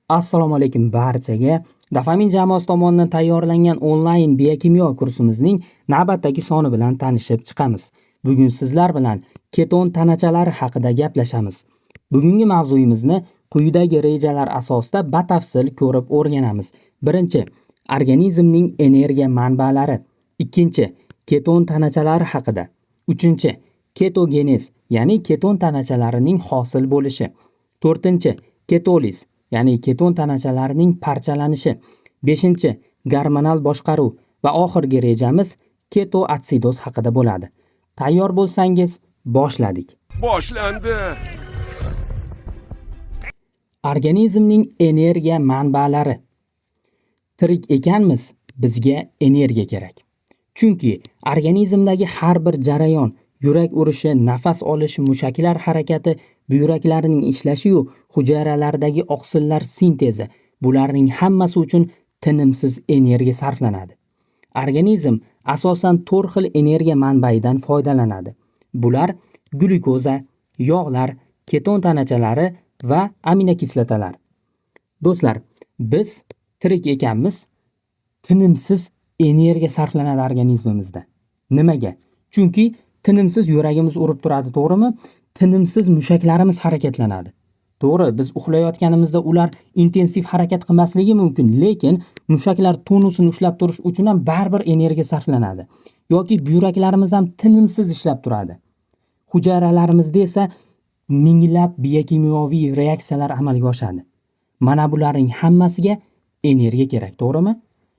Assalomu alaykum barchaga. Dofamin jamoasi tomonidan tayyorlangan onlayn biokimyo kursimizning navbatdagi soni bilan tanishib chiqamiz. Bugun sizlar bilan keton tanachalari haqida gaplashamiz. Bugungi mavzuyimizni quyidagi rejalar asosida batafsil ko'rib o'rganamiz. Birinchi, organizmning energiya manbalari. Ikkinchi, keton tanachalari haqida. Uchinchi, ketogenez, ya'ni keton tanachalarining hosil bo'lishi. To'rtinchi, ketoliz, ya'ni keton tanachalarining parchalanishi. 5-chi, gormonal boshqaruv va oxirgi rejamiz ketoatsidoz haqida bo'ladi. Tayyor bo'lsangiz, boshladik. Boshlandi. Organizmning energiya manbalari. Tirik ekanmiz, bizga energiya kerak. Chunki organizmdagi har bir jarayon, yurak urishi, nafas olish, mushaklar harakati, buyraklarning ishlashi yu hujayralardagi oqsillar sintezi, bularning hammasi uchun tinimsiz energiya sarflanadi. Organizm asosan 4 xil energiya manbaidan foydalanadi. Bular glyukoza, yog'lar, keton tanachalari va aminokislotalar. Do'stlar, biz tirik ekanmiz, tinimsiz energiya sarflanadi organizmimizda. Nimaga? Chunki tinimsiz yuragimiz urib turadi, to'g'rimi? Tinimsiz mushaklarimiz harakatlanadi. To'g'ri, biz uxlayotganimizda ular intensiv harakat qilmasligi mumkin, lekin mushaklar tonusini ushlab turish uchun ham baribir energiya sarflanadi. Yoki buyraklarimiz ham tinimsiz ishlab turadi. Hujayralarimizda esa minglab biokimyoviy reaksiyalar amalga oshadi. Mana bularning hammasiga energiya kerak, to'g'rimi?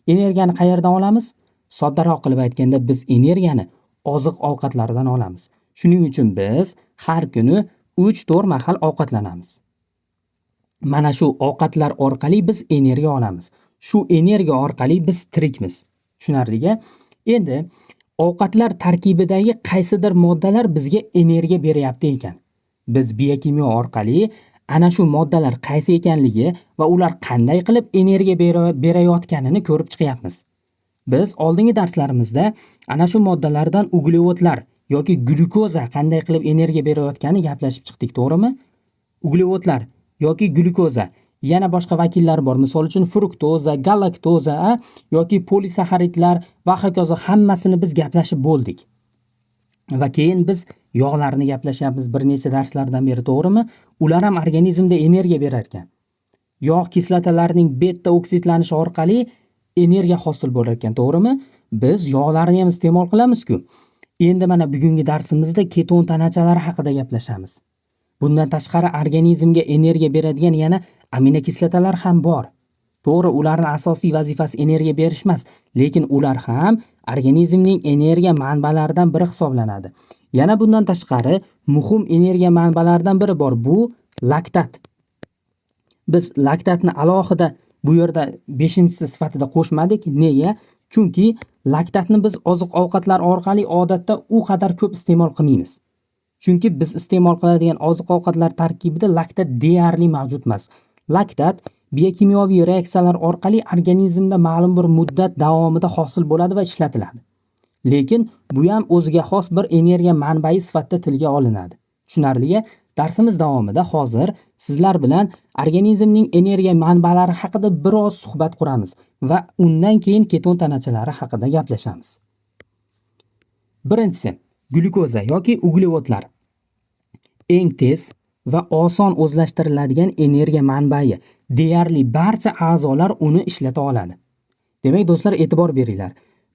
Energiyani qayerdan olamiz? Soddaroq qilib aytganda, biz energiyani oziq-ovqatlardan olamiz. Shuning uchun biz har kuni 3-4 mahal ovqatlanamiz. Mana shu ovqatlar orqali biz energiya olamiz. Shu energiya orqali biz tirikmiz. Tushunarli-a? Endi ovqatlar tarkibidagi qaysidir moddalar bizga energiya beryapti ekan. Biz biokimyo orqali ana shu moddalar qaysi ekanligi va ular qanday qilib energiya berayotganini ko'rib chiqyapmiz. Biz oldingi darslarimizda ana shu moddalardan uglevodlar yoki glyukoza qanday qilib energiya berayotganini gaplashib chiqdik, to'g'rimi? Uglevodlar yoki glyukoza, yana boshqa vakillar bor. Misol uchun fruktoza, galaktoza yoki polisaxaridlar va hokazo hammasini biz gaplashib bo'ldik. Va keyin biz yog'larni gaplashyapmiz bir necha darslardan beri, to'g'rimi? Ular ham organizmda energiya berar ekan. Yog' kislotalarining beta oksidlanishi orqali energiya hosil bo'lar ekan, to'g'rimi? Biz yog'larni ham iste'mol qilamiz-ku. Endi mana bugungi darsimizda keton tanachalari haqida gaplashamiz. Bundan tashqari organizmga energiya beradigan yana aminokislotalar ham bor. To'g'ri, ularning asosiy vazifasi energiya berish emas, lekin ular ham organizmning energiya manbalaridan biri hisoblanadi. Yana bundan tashqari muhim energiya manbalaridan biri bor, bu laktat. Biz laktatni alohida bu yerda 5-inchisi sifatida qo'shmadik. Nega? Chunki laktatni biz oziq-ovqatlar orqali odatda u qadar ko'p iste'mol qilmaymiz. Chunki biz iste'mol qiladigan oziq-ovqatlar tarkibida laktat deyarli mavjud emas. Laktat biokimyoviy reaksiyalar orqali organizmda ma'lum bir muddat davomida hosil bo'ladi va ishlatiladi. Lekin bu ham o'ziga xos bir energiya manbai sifatida tilga olinadi. Tushunarli-a? Darsimiz davomida hozir sizlar bilan organizmning energiya manbalari haqida biroz suhbat quramiz va undan keyin keton tanachalari haqida gaplashamiz. Birinchisi, glyukoza yoki uglevodlar. Eng tez va oson o'zlashtiriladigan energiya manbai. Deyarli barcha a'zolar uni ishlata oladi. Demak, do'stlar, e'tibor beringlar.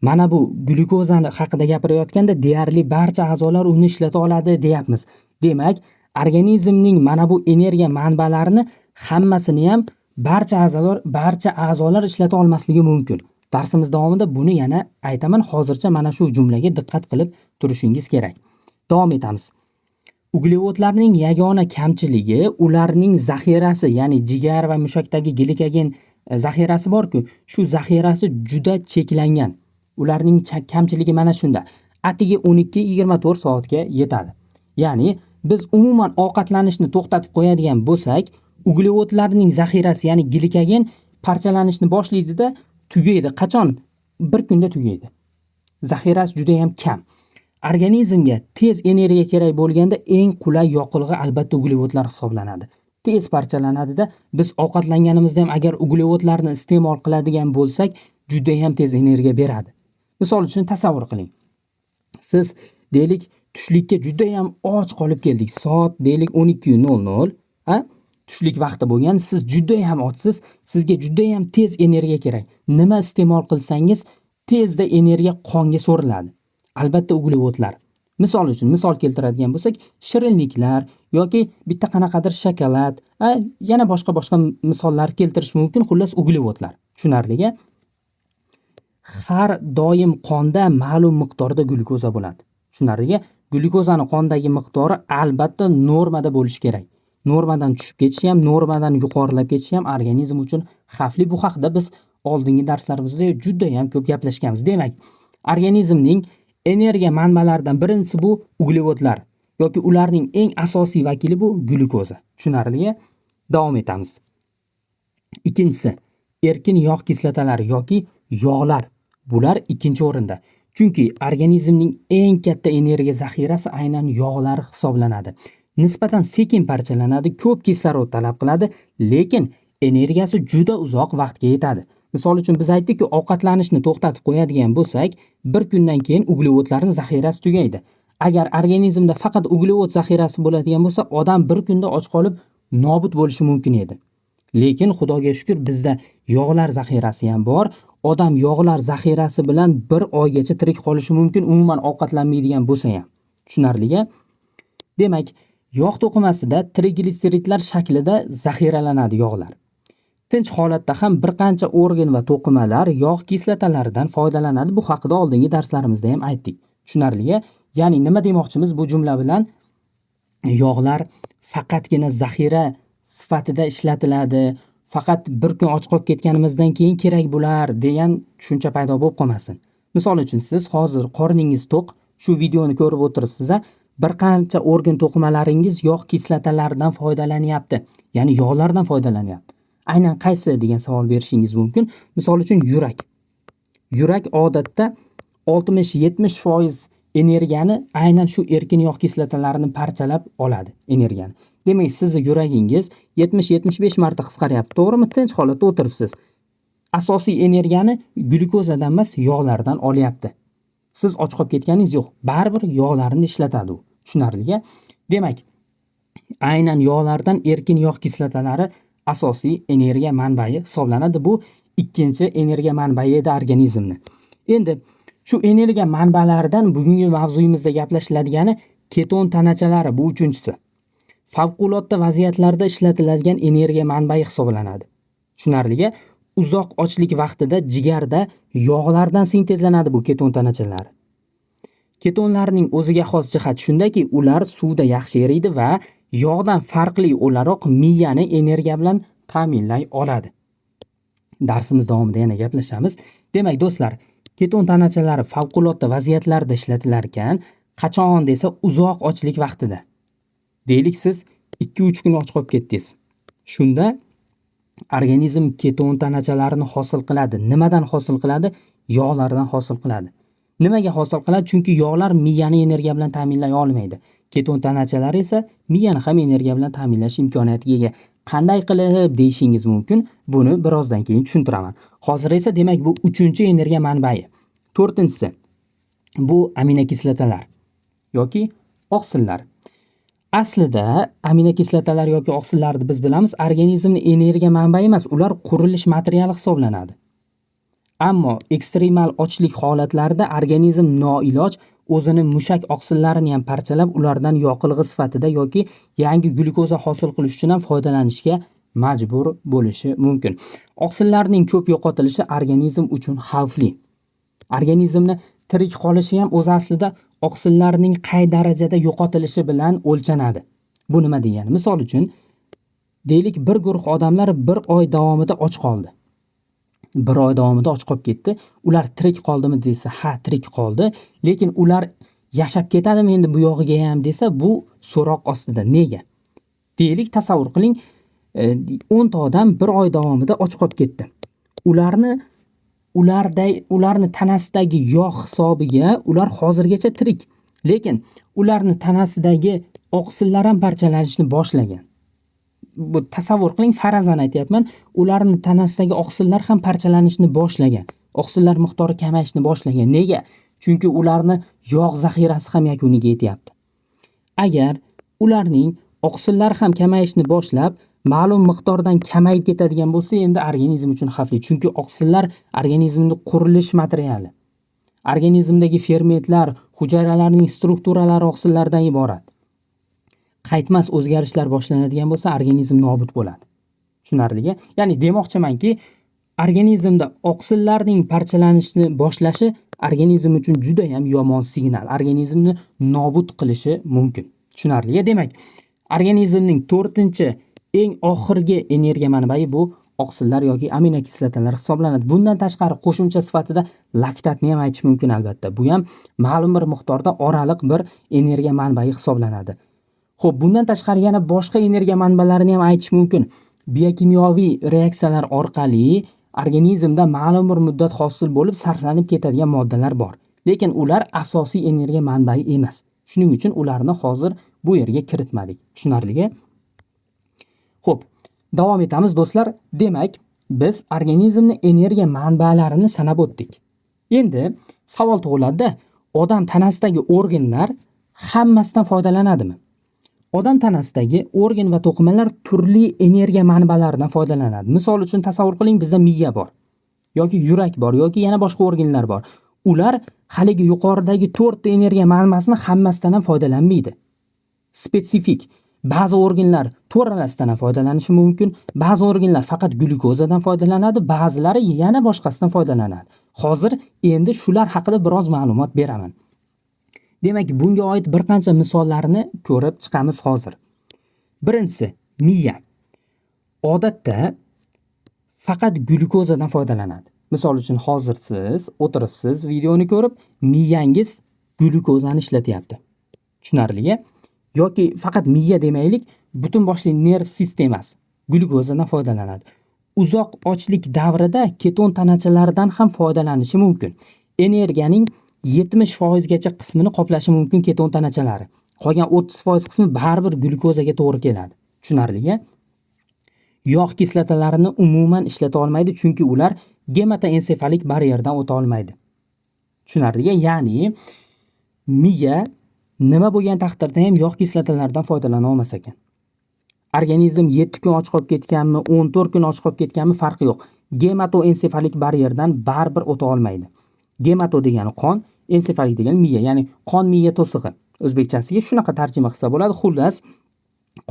Mana bu glyukozani haqida gapirayotganda deyarli barcha a'zolar uni ishlata oladi deyapmiz. Demak, organizmning mana bu energiya manbalarini hammasini ham barcha a'zolar ishlata olmasligi mumkin. Darsimiz davomida buni yana aytaman. Hozircha mana shu jumlaga diqqat qilib turishingiz kerak. Davom etamiz. Uglevodlarning yagona kamchiligi ularning zaxirasi, ya'ni jigar va mushakdagi glikogen zaxirasi bor-ku, shu zaxirasi juda cheklangan. Ularning kamchiligi mana shunda. Atigi 12-24 soatga yetadi. Ya'ni biz umuman ovqatlanishni to'xtatib qo'yadigan bo'lsak, uglevodlarning zaxirasi, ya'ni glikogen parchalanishni boshlaydi-da, tugaydi. Qachon? Bir kunda tugaydi. Zaxirasi juda ham kam. Organizmga tez energiya kerak bo'lganda eng qulay yoqilg'i albatta uglevodlar hisoblanadi. tez parchalanadi-da, biz ovqatlanganimizda ham agar uglevodlarni iste'mol qiladigan bo'lsak, juda ham tez energiya beradi. Misol uchun tasavvur qiling. Siz deylik tushlikka juda ham och qolib keldik. Soat deylik 12:00, ha? Tushlik vaqti bo'lgan, siz juda ham ochsiz, sizga juda ham tez energiya kerak. Nima iste'mol qilsangiz tezda energiya qonga so'riladi. Albatta uglevodlar. Misol uchun, misol keltiradigan bo'lsak, shirinliklar yoki bitta qanaqadir shokolad, yana boshqa misollar keltirish mumkin, xullas uglevodlar. Tushunarli-a? Har doim qonda ma'lum miqdorda glyukoza bo'ladi. Tushunarli-a? Glyukozani qondagi miqdori albatta normada bo'lishi kerak. Normadan tushib ketishi ham, normadan yuqorilab ketishi ham organizm uchun xavfli. Bu haqida biz oldingi darslarimizda juda ham ko'p gaplashganmiz. Demak, organizmning energiya manbalaridan birinchisi bu uglevodlar yoki ularning eng asosiy vakili bu glyukoza. Tushunarli-a? Davom etamiz. Ikkinchisi, erkin yog' kislotalari yoki yog'lar. Bular ikkinchi o'rinda. Chunki organizmning eng katta energiya zaxirasi aynan yog'lar hisoblanadi. Nisbatan sekin parchalanadi, ko'p kislorod talab qiladi, lekin energiyasi juda uzoq vaqtga yetadi. Misol uchun biz aytdik-ku, ovqatlanishni to'xtatib qo'yadigan bo'lsak, bir kundan keyin uglevodlarning zaxirasi tugaydi. Agar organizmda faqat uglevod zaxirasi bo'ladigan bo'lsa, odam bir kunda och qolib nobud bo'lishi mumkin edi. Lekin Xudoga shukr, bizda yog'lar zaxirasi ham bor. Odam yog'lar zaxirasi bilan bir oygacha tirik qolishi mumkin, umuman ovqatlanmaydigan bo'lsa ham. Tushunarli-a? Demak, yog' to'qimasida trigliseridlar shaklida zaxiralanadi yog'lar. Tinch holatda ham bir qancha organ va to'qimalar yog' kislotalaridan foydalanadi. Bu haqida oldingi darslarimizda ham aytdik. Tushunarli-a? Ya'ni nima demoqchimiz bu jumla bilan? Yog'lar faqatgina zaxira sifatida ishlatiladi. Faqat bir kun och qolib ketganimizdan keyin kerak bo'lar degan tushuncha paydo bo'lib qolmasin. Misol uchun siz hozir qorningiz to'q, shu videoni ko'rib o'tiribsiz, bir qancha organ to'qimalaringiz yog' kislotalaridan foydalanyapti. Ya'ni yog'lardan foydalanyapti. Aynan qaysi degan savol berishingiz mumkin. Misol uchun yurak. Yurak odatda 60-70% energiyani aynan shu erkin yog' kislotalarini parchalab oladi energiyani. Demak, sizning yuragingiz 70-75 marta qisqaryapti, to'g'rimi? Tinch holatda o'tiribsiz. Asosiy energiyani glyukozadan emas, yog'lardan olyapti. Siz och qolib ketganingiz yo'q. Baribir yog'larni ishlatadi u. Tushunarli-a? Demak, aynan yog'lardan erkin yog' kislotalari asosiy energiya manbai hisoblanadi. Bu ikkinchi energiya manbai edi organizmni. Endi shu energiya manbalaridan bugungi mavzuyimizda gaplashiladigani keton tanachalari, bu uchinchisi. Favqulodda vaziyatlarda ishlatiladigan energiya manbai hisoblanadi. Tushunarli-a? Uzoq ochlik vaqtida jigarda yog'lardan sintezlanadi bu keton tanachalari. Ketonlarning o'ziga xos jihati shundaki, ular suvda yaxshi eriydi va yog'dan farqli o'laroq miyani energiya bilan ta'minlay oladi. Darsimiz davomida yana gaplashamiz. Demak, do'stlar, keton tanachalari favqulodda vaziyatlarda ishlatilar ekan, qachon desa uzoq ochlik vaqtida. Deylik, siz 2-3 kun och qolib ketdingiz. Shunda organizm keton tanachalarini hosil qiladi. Nimadan hosil qiladi? Yog'lardan hosil qiladi. Nimaga hosil qiladi? Chunki yog'lar miyani energiya bilan ta'minlay olmaydi. Keton tanachalari esa miyani ham energiya bilan ta'minlash imkoniyatiga ega. Qanday qilib deyishingiz mumkin. Buni birozdan keyin tushuntiraman. Hozir esa demak bu uchinchi energiya manbai. To'rtinchisi bu aminokislotalar yoki oqsillar. Aslida aminokislotalar yoki oqsillarni biz bilamiz, organizmning energiya manbai emas, ular qurilish materiali hisoblanadi. Ammo ekstremal ochlik holatlarida organizm noiloj o'zini mushak oqsillarini ham parchalab, ulardan yoqilg'i sifatida yoki yangi glyukoza hosil qilish uchun ham foydalanishga majbur bo'lishi mumkin. Oqsillarning ko'p yo'qotilishi organizm uchun xavfli. Organizmni tirik qolishi ham o'z aslida oqsillarning qay darajada yo'qotilishi bilan o'lchanadi. Bu nima degani? Misol uchun, deylik bir guruh odamlar bir oy davomida och qoldi. Bir oy davomida och qolib ketdi. Ular tirik qoldimi desa, ha, tirik qoldi, lekin ular yashab ketadimi endi bu yog'iga ham desa, bu so'roq ostida. Nega? Deylik, tasavvur qiling, 10 ta odam bir oy davomida och qolib ketdi. Ularni tanasidagi yog' hisobiga ular hozirgacha tirik, lekin ularni tanasidagi oqsillar ham parchalanishni boshlagan. bu tasavvur qiling, farazan aytyapman, ularni tanasidagi oqsillar ham parchalanishni boshlagan. Oqsillar miqdori kamayishni boshlagan. Nega? Chunki ularni yog' zaxirasi ham yakuniga yetyapti. Agar ularning oqsillari ham kamayishni boshlab, ma'lum miqdordan kamayib ketadigan bo'lsa, endi organizm uchun xavfli. Chunki oqsillar organizmning qurilish materiali. Organizmdagi fermentlar, hujayralarning strukturalari oqsillardan iborat. Qaytmas o'zgarishlar boshlanadigan bo'lsa, organizm nobud bo'ladi. Tushunarlimi? Ya'ni demoqchimanki, organizmda oqsillarning parchalanishni boshlashi organizm uchun juda ham yomon signal. Organizmni nobud qilishi mumkin. Tushunarli? Demak, organizmning 4-chi eng oxirgi energiya manbai bu oqsillar yoki aminokislotalar hisoblanadi. Bundan tashqari qo'shimcha sifatida laktatni ham aytish mumkin albatta. Bu ham ma'lum bir miqdorda oraliq bir energiya manbai hisoblanadi. Xo'p, bundan tashqari yana boshqa energiya manbalarini ham aytish mumkin. Biokimyoviy reaksiyalar orqali organizmda ma'lum bir muddat hosil bo'lib sarflanib ketadigan moddalar bor. Lekin ular asosiy energiya manbai emas. Shuning uchun ularni hozir bu yerga kiritmadik. Tushunarlimi? Xo'p, davom etamiz do'stlar. Demak, biz organizmning energiya manbalarini sanab o'tdik. Endi savol tug'iladi, odam tanasidagi organlar hammasidan foydalanadimi? Odam tanasidagi organ va to'qimalar turli energiya manbalaridan foydalanadi. Misol uchun tasavvur qiling, bizda miya bor yoki yurak bor yoki yana boshqa organlar bor. Ular haligi yuqoridagi 4 ta energiya manbasini hammasidan ham foydalanmaydi. Spesifik ba'zi organlar to'ralasidan ham foydalanishi mumkin, ba'zi organlar faqat glyukozadan foydalanadi, ba'zilari yana boshqasidan foydalanadi. Hozir endi shular haqida biroz ma'lumot beraman. Demak, bunga oid bir qancha misollarni ko'rib chiqamiz hozir. Birinchisi, miya. Odatda faqat glyukozadan foydalanadi. Misol uchun hozir siz o'tiribsiz, videoni ko'rib, miyangiz glyukozani ishlatyapti. Tushunarlimi? Yoki faqat miya demaylik, butun boshli nerv sistemasi glyukozadan foydalanadi. Uzoq ochlik davrida keton tanachalaridan ham foydalanishi mumkin. Energiyaning 70% gacha qismini qoplashi mumkin keton tanachalari. Qolgan 30% qismi baribir glyukozaga to'g'ri keladi. Tushunarlimi? Yog' kislotalarini umuman ishlata olmaydi, chunki ular gematoensefalik baryerdan o'ta olmaydi. Tushunarlimi? Ya'ni miya nima bo'lgan taqdirda ham yog' kislotalaridan foydalana olmas ekan. Organizm 7 kun och qolib ketganmi, 14 kun och qolib ketganmi farqi yo'q. Gematoensefalik baryerdan baribir o'ta olmaydi. Gemato degani qon, ensefalik degani miya, ya'ni qon miya to'sig'i. O'zbekchasiga shunaqa tarjima qilsa bo'ladi. Xullas,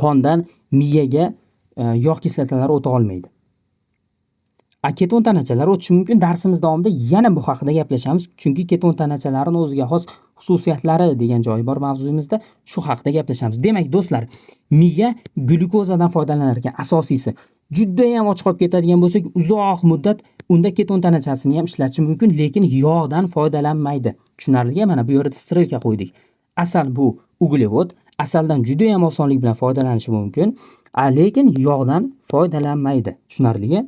qondan miyaga yog' kislotalari o'ta olmaydi. Keton tanachalari o'tishi mumkin. Darsimiz davomida yana bu haqida gaplashamiz, chunki keton tanachalarining o'ziga xos xususiyatlari degan joyi bor mavzumizda, shu haqida gaplashamiz. Demak, do'stlar, miya glyukozadan foydalanar ekan. Asosiysi, juda ham och qolib ketadigan bo'lsak, uzoq muddat unda keton tanachasini ham ishlatish mumkin, lekin yog'dan foydalanmaydi. Tushunarlimi? Mana bu yerda strelka qo'ydik. Asal bu uglevod, asaldan juda ham osonlik bilan foydalanish mumkin, lekin yog'dan foydalanmaydi. Tushunarlimi?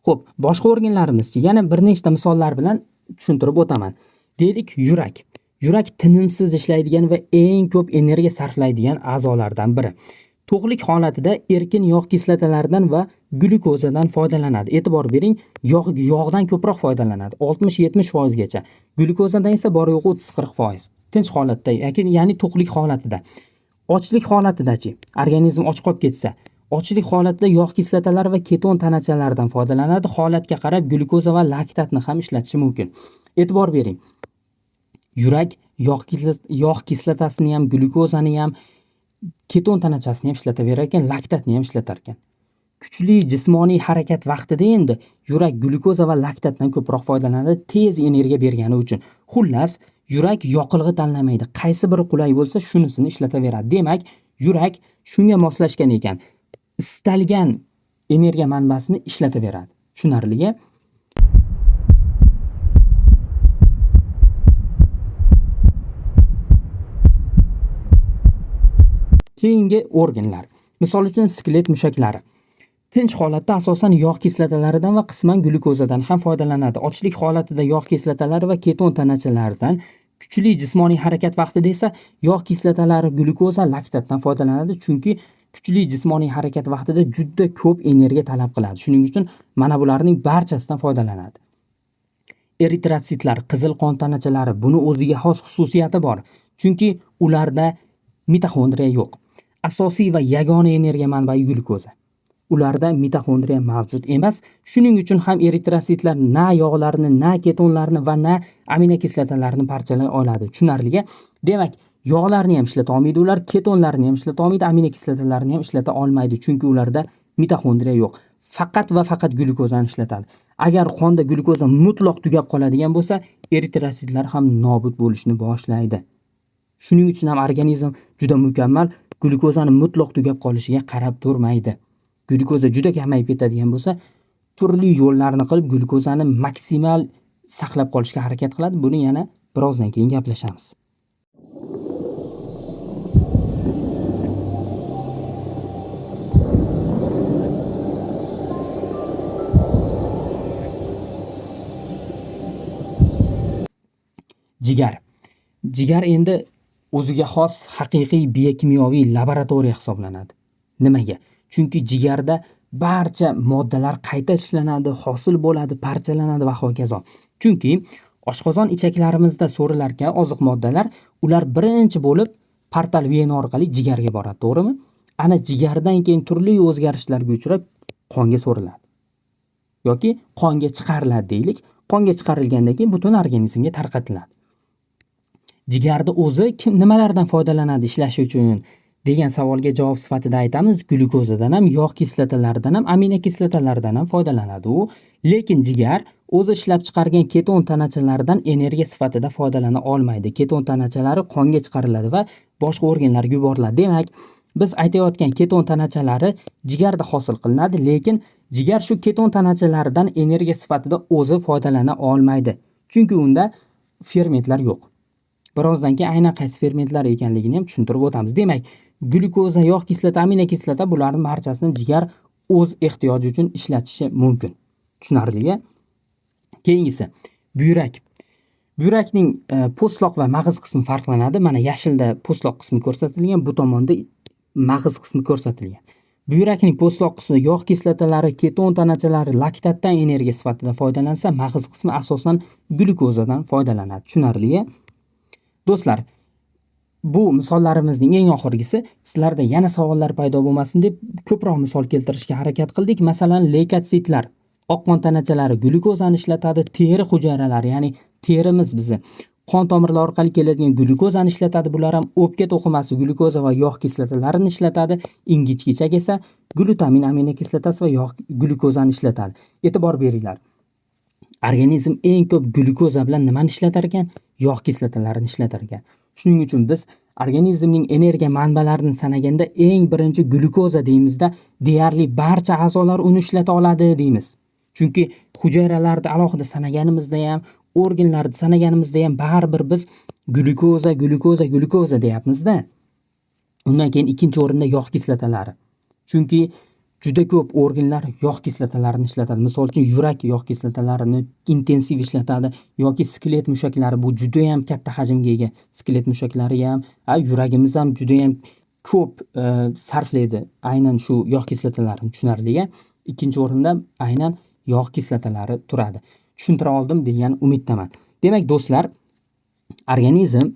Xo'p, boshqa organlarimizchi yana bir nechta misollar bilan tushuntirib o'taman. Deylik, yurak. Yurak tinimsiz ishlaydigan va eng ko'p energiya sarflaydigan a'zolardan biri. To'qlik holatida erkin yog' kislotalaridan va glyukozadan foydalanadi. E'tibor bering, yog'dan ko'proq foydalanadi. 60-70% gacha. Glyukozadan esa bor yo'q 30-40%. Tinch holatda, ya'ni to'qlik holatida. Ochlik holatidachi, organizm och qolib ketsa, ochlik holatida yog' kislotalari va keton tanachalaridan foydalanadi. Holatga qarab glyukoza va laktatni ham ishlatishi mumkin. E'tibor bering. Yurak yog' kislotasini ham, glyukozani ham, keton tanachasini ham ishlataverar ekan, laktatni ham ishlatar ekan. Kuchli jismoniy harakat vaqtida endi yurak glyukoza va laktatdan ko'proq foydalanadi, tez energiya bergani uchun. Xullas, yurak yoqilg'i tanlamaydi. Qaysi biri qulay bo'lsa, shunisini ishlataveradi. Demak, yurak shunga moslashgan ekan. Istalgan energiya manbasini ishlataveradi. Tushunarlimi? Keyingi organlar. Misol uchun skelet mushaklari. Tinch holatda asosan yog' kislotalaridan va qisman glyukozadan ham foydalanadi. Ochlik holatida yog' kislotalari va keton tanachalaridan, kuchli jismoniy harakat vaqtida esa yog' kislotalari, glyukoza, laktatdan foydalanadi, chunki kuchli jismoniy harakat vaqtida juda ko'p energiya talab qiladi. Shuning uchun mana bularning barchasidan foydalanadi. Eritrotsitlar, qizil qon tanachalari, buni o'ziga xos xususiyati bor. Chunki ularda mitoxondriya yo'q. Asosiy va yagona energiya manbai glyukoza. Ularda mitoxondriya mavjud emas. Shuning uchun ham eritrotsitlar na yog'larni, na ketonlarni va na aminokislotalarni parchalay oladi. Tushunarli? Demak, yog'larni ham ishlata olmaydi ular, ketonlarni ham ishlata olmaydi, aminokislotalarni ham ishlata olmaydi, chunki ularda mitoxondriya yo'q. Faqat va faqat glyukozani ishlatadi. Agar qonda glyukoza mutlaq tugab qoladigan bo'lsa, eritrotsitlar ham nobud bo'lishni boshlaydi. Shuning uchun ham organizm juda mukammal, glyukozani mutlaq tugab qolishiga qarab turmaydi. Glyukoza juda kamayib ketadigan bo'lsa, turli yo'llarni qilib glyukozani maksimal saqlab qolishga harakat qiladi. Buni yana birozdan keyin gaplashamiz. Jigar endi o'ziga xos haqiqiy biokimyoviy laboratoriya hisoblanadi. Nimaga? Chunki jigarda barcha moddalar qayta ishlanadi, hosil bo'ladi, parchalanadi va hokazo. Chunki oshqozon ichaklarimizda so'rilarkan oziq moddalar, ular birinchi bo'lib portal vena orqali jigarga boradi, to'g'rimi? Ana jigardan keyin turli o'zgarishlarga uchrab qonga so'riladi. Yoki qonga chiqariladi deylik. Qonga chiqarilgandan keyin butun organizmga tarqatiladi. Jigarda o'zi nimalardan foydalanadi ishlashi uchun degan savolga javob sifatida aytamiz, glyukozadan ham, yog' kislotalaridan ham, aminokislotalardan ham foydalanadi u. Lekin jigar o'zi ishlab chiqargan keton tanachalaridan energiya sifatida foydalana olmaydi. Keton tanachalari qonga chiqariladi va boshqa organlarga yuboriladi. Demak, biz aytayotgan keton tanachalari jigarda hosil qilinadi, lekin jigar shu keton tanachalaridan energiya sifatida o'zi foydalana olmaydi. Chunki unda fermentlar yo'q. Birozdan keyin aynan qaysi fermentlar ekanligini ham tushuntirib o'tamiz. Demak, glyukoza, yog' kislota, aminokislota bularning barchasini jigar o'z ehtiyoji uchun ishlatishi mumkin. Tushunarli? Keyingisi buyrak. Buyrakning po'stloq va mag'iz qismi farqlanadi. Mana yashilda po'stloq qismi ko'rsatilgan, bu tomonda mag'iz qismi ko'rsatilgan. Buyrakning po'stloq qismi yog' kislotalari, keton tanachalari, laktatdan energiya sifatida foydalansa, mag'iz qismi asosan glyukozadan foydalanadi. Tushunarli? Do'stlar, bu misollarimizning eng oxirgisi. Sizlarda yana savollar paydo bo'lmasin deb ko'proq misol keltirishga harakat qildik. Masalan, leykotsitlar, oq qon tanachalari glyukozani ishlatadi, teri hujayralari, ya'ni terimiz bizni qon tomirlari orqali keladigan glyukozani ishlatadi. Bular ham o'pka to'qimasi glyukoza va yog' kislotalarini ishlatadi. Ingichkichak esa glutamin aminokislotasi va yog' glyukozani ishlatadi. E'tibor beringlar. Organizm eng ko'p glyukoza bilan nimani ishlatar ekan? Yog' kislotalarini ishlatar ekan. Shuning uchun biz organizmning energiya manbalarini sanaganda eng birinchi glyukoza deymizda, deyarli barcha a'zolar uni ishlata oladi deymiz. Chunki hujayralarda alohida sanaganimizda ham, organlarda sanaganimizda ham baribir biz glyukoza deyapmiz-da. Undan keyin ikkinchi o'rinda yog' kislotalari. Chunki juda ko'p organlar yog' kislotalarini ishlatadi. Misol uchun yurak yog' kislotalarini intensiv ishlatadi yoki skelet mushaklari, bu juda ham katta hajmga ega skelet mushaklari ham, yuragimiz ham juda ham ko'p sarflaydi aynan shu yog' kislotalarini. Tushunarli? Ikkinchi o'rinda aynan yog' kislotalari turadi. Tushuntira oldim degan umiddaman. Demak, do'stlar, organizm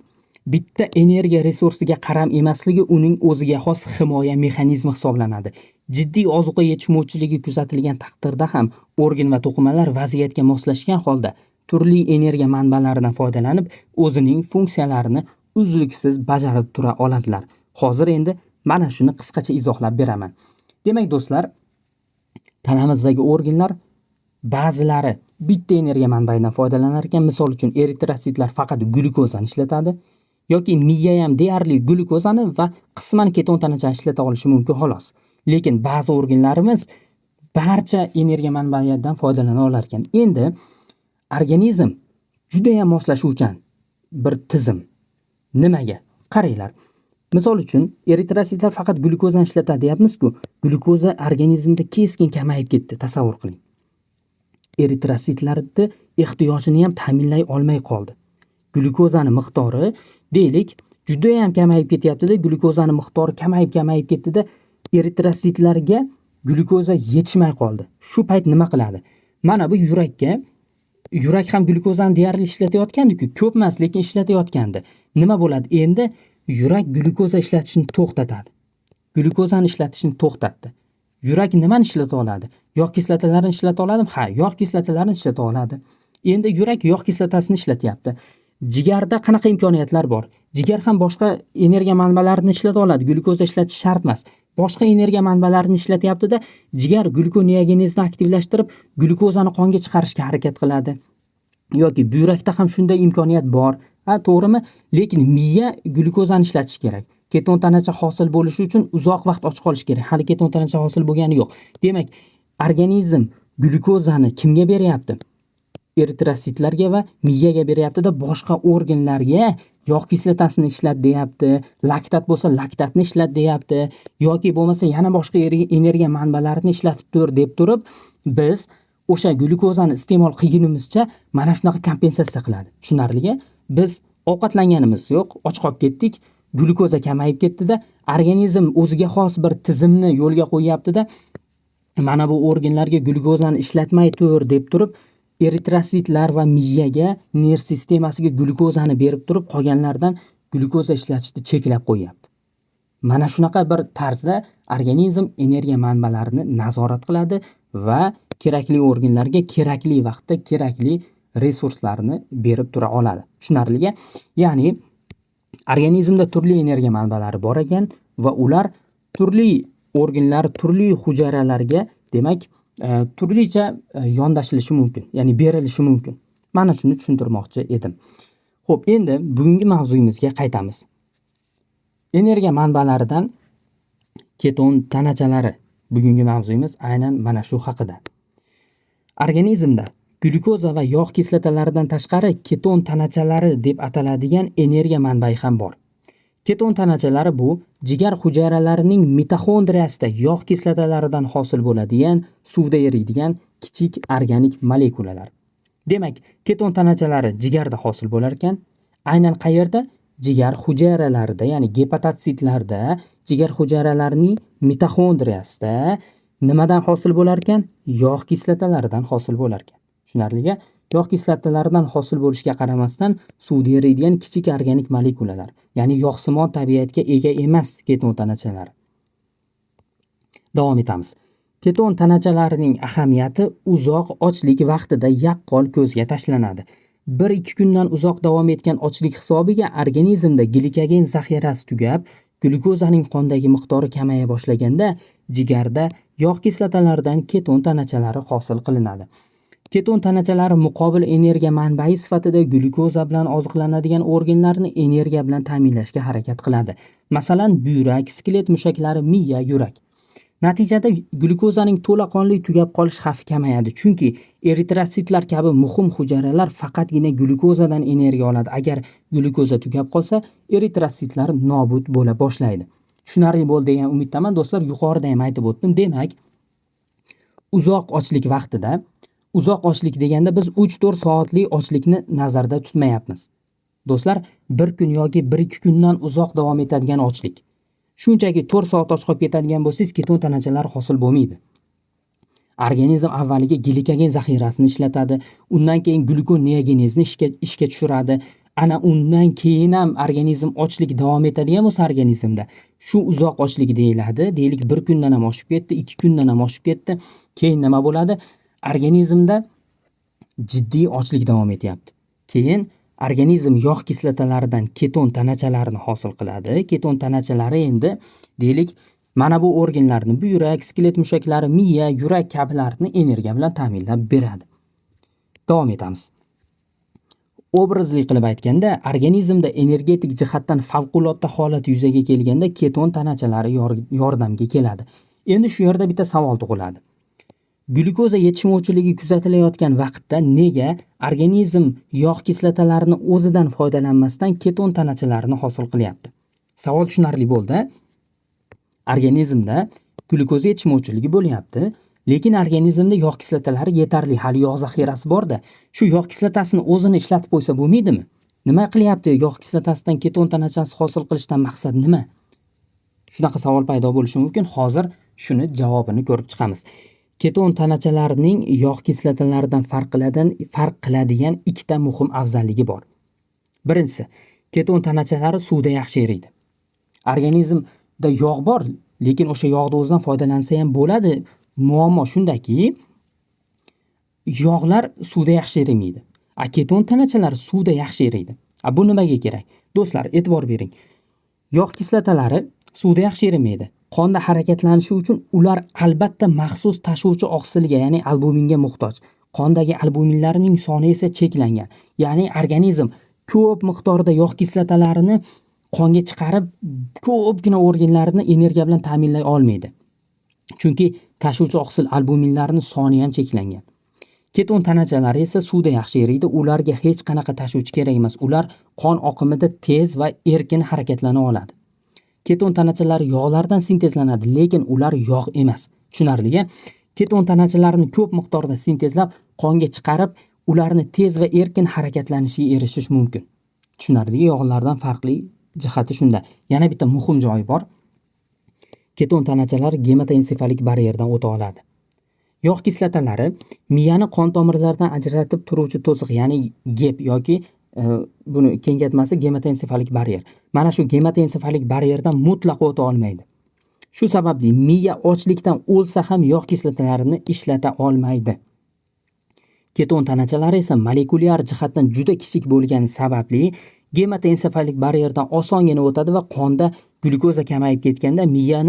bitta energiya resursiga qaram emasligi uning o'ziga xos himoya mexanizmi hisoblanadi. Jiddiy ozuqa yetishmovchiligi kuzatilgan taqdirda ham organ va to'qimalar vaziyatga moslashgan holda turli energiya manbalaridan foydalanib, o'zining funksiyalarini uzluksiz bajarib tura oladilar. Hozir endi mana shuni qisqacha izohlab beraman. Demak, do'stlar, tanamizdagi organlar ba'zilari bitta energiya manbaidan foydalanar ekan. Misol uchun eritrotsitlar faqat glyukozani ishlatadi yoki miya ham deyarli glyukozani va qisman keton tanachani ishlata olishi mumkin xolos. Lekin ba'zi organlarimiz barcha energiya manbaidan foydalana olar ekan. Endi organizm juda ham moslashuvchan bir tizim. Nimaga? Qaranglar. Misol uchun eritrotsitlar faqat glyukozani ishlatadi deyapmiz-ku. Glyukoza organizmda keskin kamayib ketdi, tasavvur qiling. Eritrotsitlarning ehtiyojini ham ta'minlay olmay qoldi. Glyukozani miqdori deylik juda ham kamayib ketyapti-da, glyukozani miqdori kamayib ketdi-da, eritrositlarga glyukoza yetishmay qoldi. Shu payt nima qiladi? Mana bu yurak ham glyukozani deyarli ishlatayotgandi-ku, ko'p emas, lekin ishlatayotgandi. Nima bo'ladi? Endi yurak glyukoza ishlatishni to'xtatadi. Glyukozani ishlatishni to'xtatdi. Yurak nimani ishlata oladi? Yog' kislotalarini ishlata oladimi? Ha, yog' kislotalarini ishlata oladi. Endi yurak yog' kislotasini ishlatyapti. Jigarda qanaqa imkoniyatlar bor? Jigar ham boshqa energiya manbalarini ishlata oladi. Glyukoza ishlatish shart emas. Boshqa energiya manbalarini ishlatyapti-da, jigar glyukoneogenezni aktivlashtirib, glyukozani qonga chiqarishga harakat qiladi. Yoki buyrakda ham shunday imkoniyat bor. Ha, to'g'rimi? Lekin miya glyukozani ishlatishi kerak. Keton tanacha hosil bo'lishi uchun uzoq vaqt och qolish kerak. Hali keton tanacha hosil bo'lgani yo'q. Demak, organizm glyukozani kimga beryapti? Eritrositlarga va miyaga beryapti-da, boshqa organlarga yog' kislotasini ishlat deyapti, laktat bo'lsa laktatni ishlat deyapti, yoki bo'lmasa yana boshqa energiya manbalarini ishlatib tur deb turib, biz o'sha glyukozani iste'mol qilgunimizcha mana shunaqa kompensatsiya qiladi. Tushunarlimi? Biz ovqatlanganimiz yo'q, och qolib ketdik, glyukoza kamayib ketdi-da, organizm o'ziga xos bir tizimni yo'lga qo'yyapti-da, mana bu organlarga glyukozani ishlatmay tur deb turib, eritrositlar va miyaga, nerv sistemasiga glyukozani berib turib, qolganlardan glyukoza ishlatishni cheklab qo'yapti. Mana shunaqa bir tarzda organizm energiya manbalarini nazorat qiladi va kerakli organlarga kerakli vaqtda kerakli resurslarni berib tura oladi. Tushunarlimi? Ya'ni organizmda turli energiya manbalari bor ekan va ular turli organlar, turli hujayralarga, demak, turlicha yondashilishi mumkin, ya'ni berilishi mumkin. Mana shuni tushuntirmoqchi edim. Xo'p, endi bugungi mavzuyimizga qaytamiz. Energiya manbalaridan keton tanachalari. Bugungi mavzuyimiz aynan mana shu haqida. Organizmda glyukoza va yog' kislotalaridan tashqari keton tanachalari deb ataladigan energiya manbai ham bor. Keton tanachalari bu jigar hujayralarining mitoxondriyasida yog' kislotalaridan hosil bo'ladigan, suvda eriydigan kichik organik molekulalar. Demak, keton tanachalari jigarda hosil bo'lar ekan, aynan qayerda? Jigar hujayralarida, ya'ni gepatotsitlarda, jigar hujayralarining mitoxondriyasida nimadan hosil bo'lar ekan? Yog' kislotalaridan hosil bo'lar ekan. Tushunarlimi? Yog' kislotalaridan hosil bo'lishiga qaramasdan suvda eriydigan kichik organik molekulalar, ya'ni yog'simon tabiatga ega emas keton tanachalari. Davom etamiz. Keton tanachalarining ahamiyati uzoq ochlik vaqtida yaqqol ko'zga tashlanadi. 1-2 kundan uzoq davom etgan ochlik hisobiga organizmda glikogen zaxirasi tugab, glyukozaning qondagi miqdori kamaya boshlaganda jigarda yog' kislotalaridan keton tanachalari hosil qilinadi. Keton tanachalari muqobil energiya manbai sifatida glyukoza bilan oziqlanadigan organlarni energiya bilan ta'minlashga harakat qiladi. Masalan, buyrak, skelet mushaklari, miya, yurak. Natijada glyukozaning to'laqonli tugab qolish xavfi kamayadi, chunki eritrositlar kabi muhim hujayralar faqatgina glyukozadan energiya oladi. Agar glyukoza tugab qolsa, eritrositlar nobud bo'la boshlaydi. Tushunarli bo'ldi degan umiddaman do'stlar. Yuqorida ham aytib o'tdim. Demak, uzoq ochlik vaqtida, uzoq ochlik deganda biz 3-4 soatli ochlikni nazarda tutmayapmiz. Do'stlar, 1 kun yoki 1-2 kundan uzoq davom etadigan ochlik. Shunchaki 4 soat och qolib ketadigan bo'lsangiz, keton tanachalari hosil bo'lmaydi. Organizm avvaliga glikogen zaxirasini ishlatadi, undan keyin glyukoneogenezni ishga tushiradi. Ana undan keyin ham organizm ochlik davom etadigan bo'lsa organizmda, shu uzoq ochlik deyiladi. Deylik 1 kundan ham oshib ketdi, 2 kundan ham oshib ketdi. Keyin nima bo'ladi? Organizmda jiddiy ochlik davom etyapti. Keyin organizm yog' kislotalaridan keton tanachalarini hosil qiladi. Keton tanachalari endi deylik mana bu organlarni, buyrak, skelet mushaklari, miya, yurak kabilarni energiya bilan ta'minlab beradi. Davom etamiz. Obrazli qilib aytganda, organizmda energetik jihatdan favqulodda holat yuzaga kelganda keton tanachalari yordamga keladi. Endi shu yerda bitta savol tug'iladi. Glyukoza yetishmovchiligi kuzatilayotgan vaqtda nega organizm yog' kislotalarini o'zidan foydalanmasdan keton tanachalarini hosil qilyapti? Savol tushunarli bo'ldi. Organizmda glyukoza yetishmovchiligi bo'lyapti, lekin organizmda yog' kislotalari yetarli, hali yog' zaxirasi bor-da. Shu yog' kislotasini o'zini ishlatib qo'ysa bo'lmaydimi? Nima qilyapti? Yog' kislotasidan keton tanachasi hosil qilishdan maqsad nima? Shunaqa savol paydo bo'lishi mumkin. Hozir shuni javobini ko'rib chiqamiz. Keton tanachalarining yog' kislotalaridan farq qiladigan ikkita muhim afzalligi bor. Birinchisi, keton tanachalari suvda yaxshi eriydi. Organizmda yog' bor, lekin o'sha yog'ni o'zidan foydalansa ham bo'ladi. Muammo shundaki, yog'lar suvda yaxshi erimaydi. Keton tanachalari suvda yaxshi eriydi. Bu nimaga kerak? Do'stlar, e'tibor bering. Yog' kislotalari suvda yaxshi erimaydi. Qonda harakatlanishi uchun ular albatta maxsus tashuvchi oqsilga, ya'ni albuminga muhtoj. Qondagi albuminlarning soni esa cheklangan. Ya'ni organizm ko'p miqdorda yog' kislotalarini qonga chiqarib, ko'pgina organlarni energiya bilan ta'minlay olmaydi. Chunki tashuvchi oqsil albuminlarning soni ham cheklangan. Keton tanachalari esa suvda yaxshi eriydi. Ularga hech qanaqa tashuvchi kerak emas. Ular qon oqimida tez va erkin harakatlana oladi. Keton tanachalari yog'lardan sintezlanadi, lekin ular yog' emas. Tushunarli-a? Keton tanachalarini ko'p miqdorda sintezlab, qonga chiqarib, ularni tez va erkin harakatlanishiga erishish mumkin. Tushunarli, yog'lardan farqli jihati shunda. Yana bitta muhim joyi bor. Keton tanachalari gematoensefalik baryerdan o'ta oladi. Yog' kislotalari miyani qon tomirlaridan ajratib turuvchi to'siq, ya'ni gep yoki buni kengaytmasi gematoensefalik baryer. Mana shu gematoensefalik baryerdan mutlaqo o'ta olmaydi. Shu sababli miya ochlikdan o'lsa ham yog' kislotalarini ishlata olmaydi. Keton tanachalari esa molekulyar jihatdan juda kichik bo'lgani sababli gematoensefalik baryerdan osongina o'tadi va qonda glyukoza kamayib ketganda miya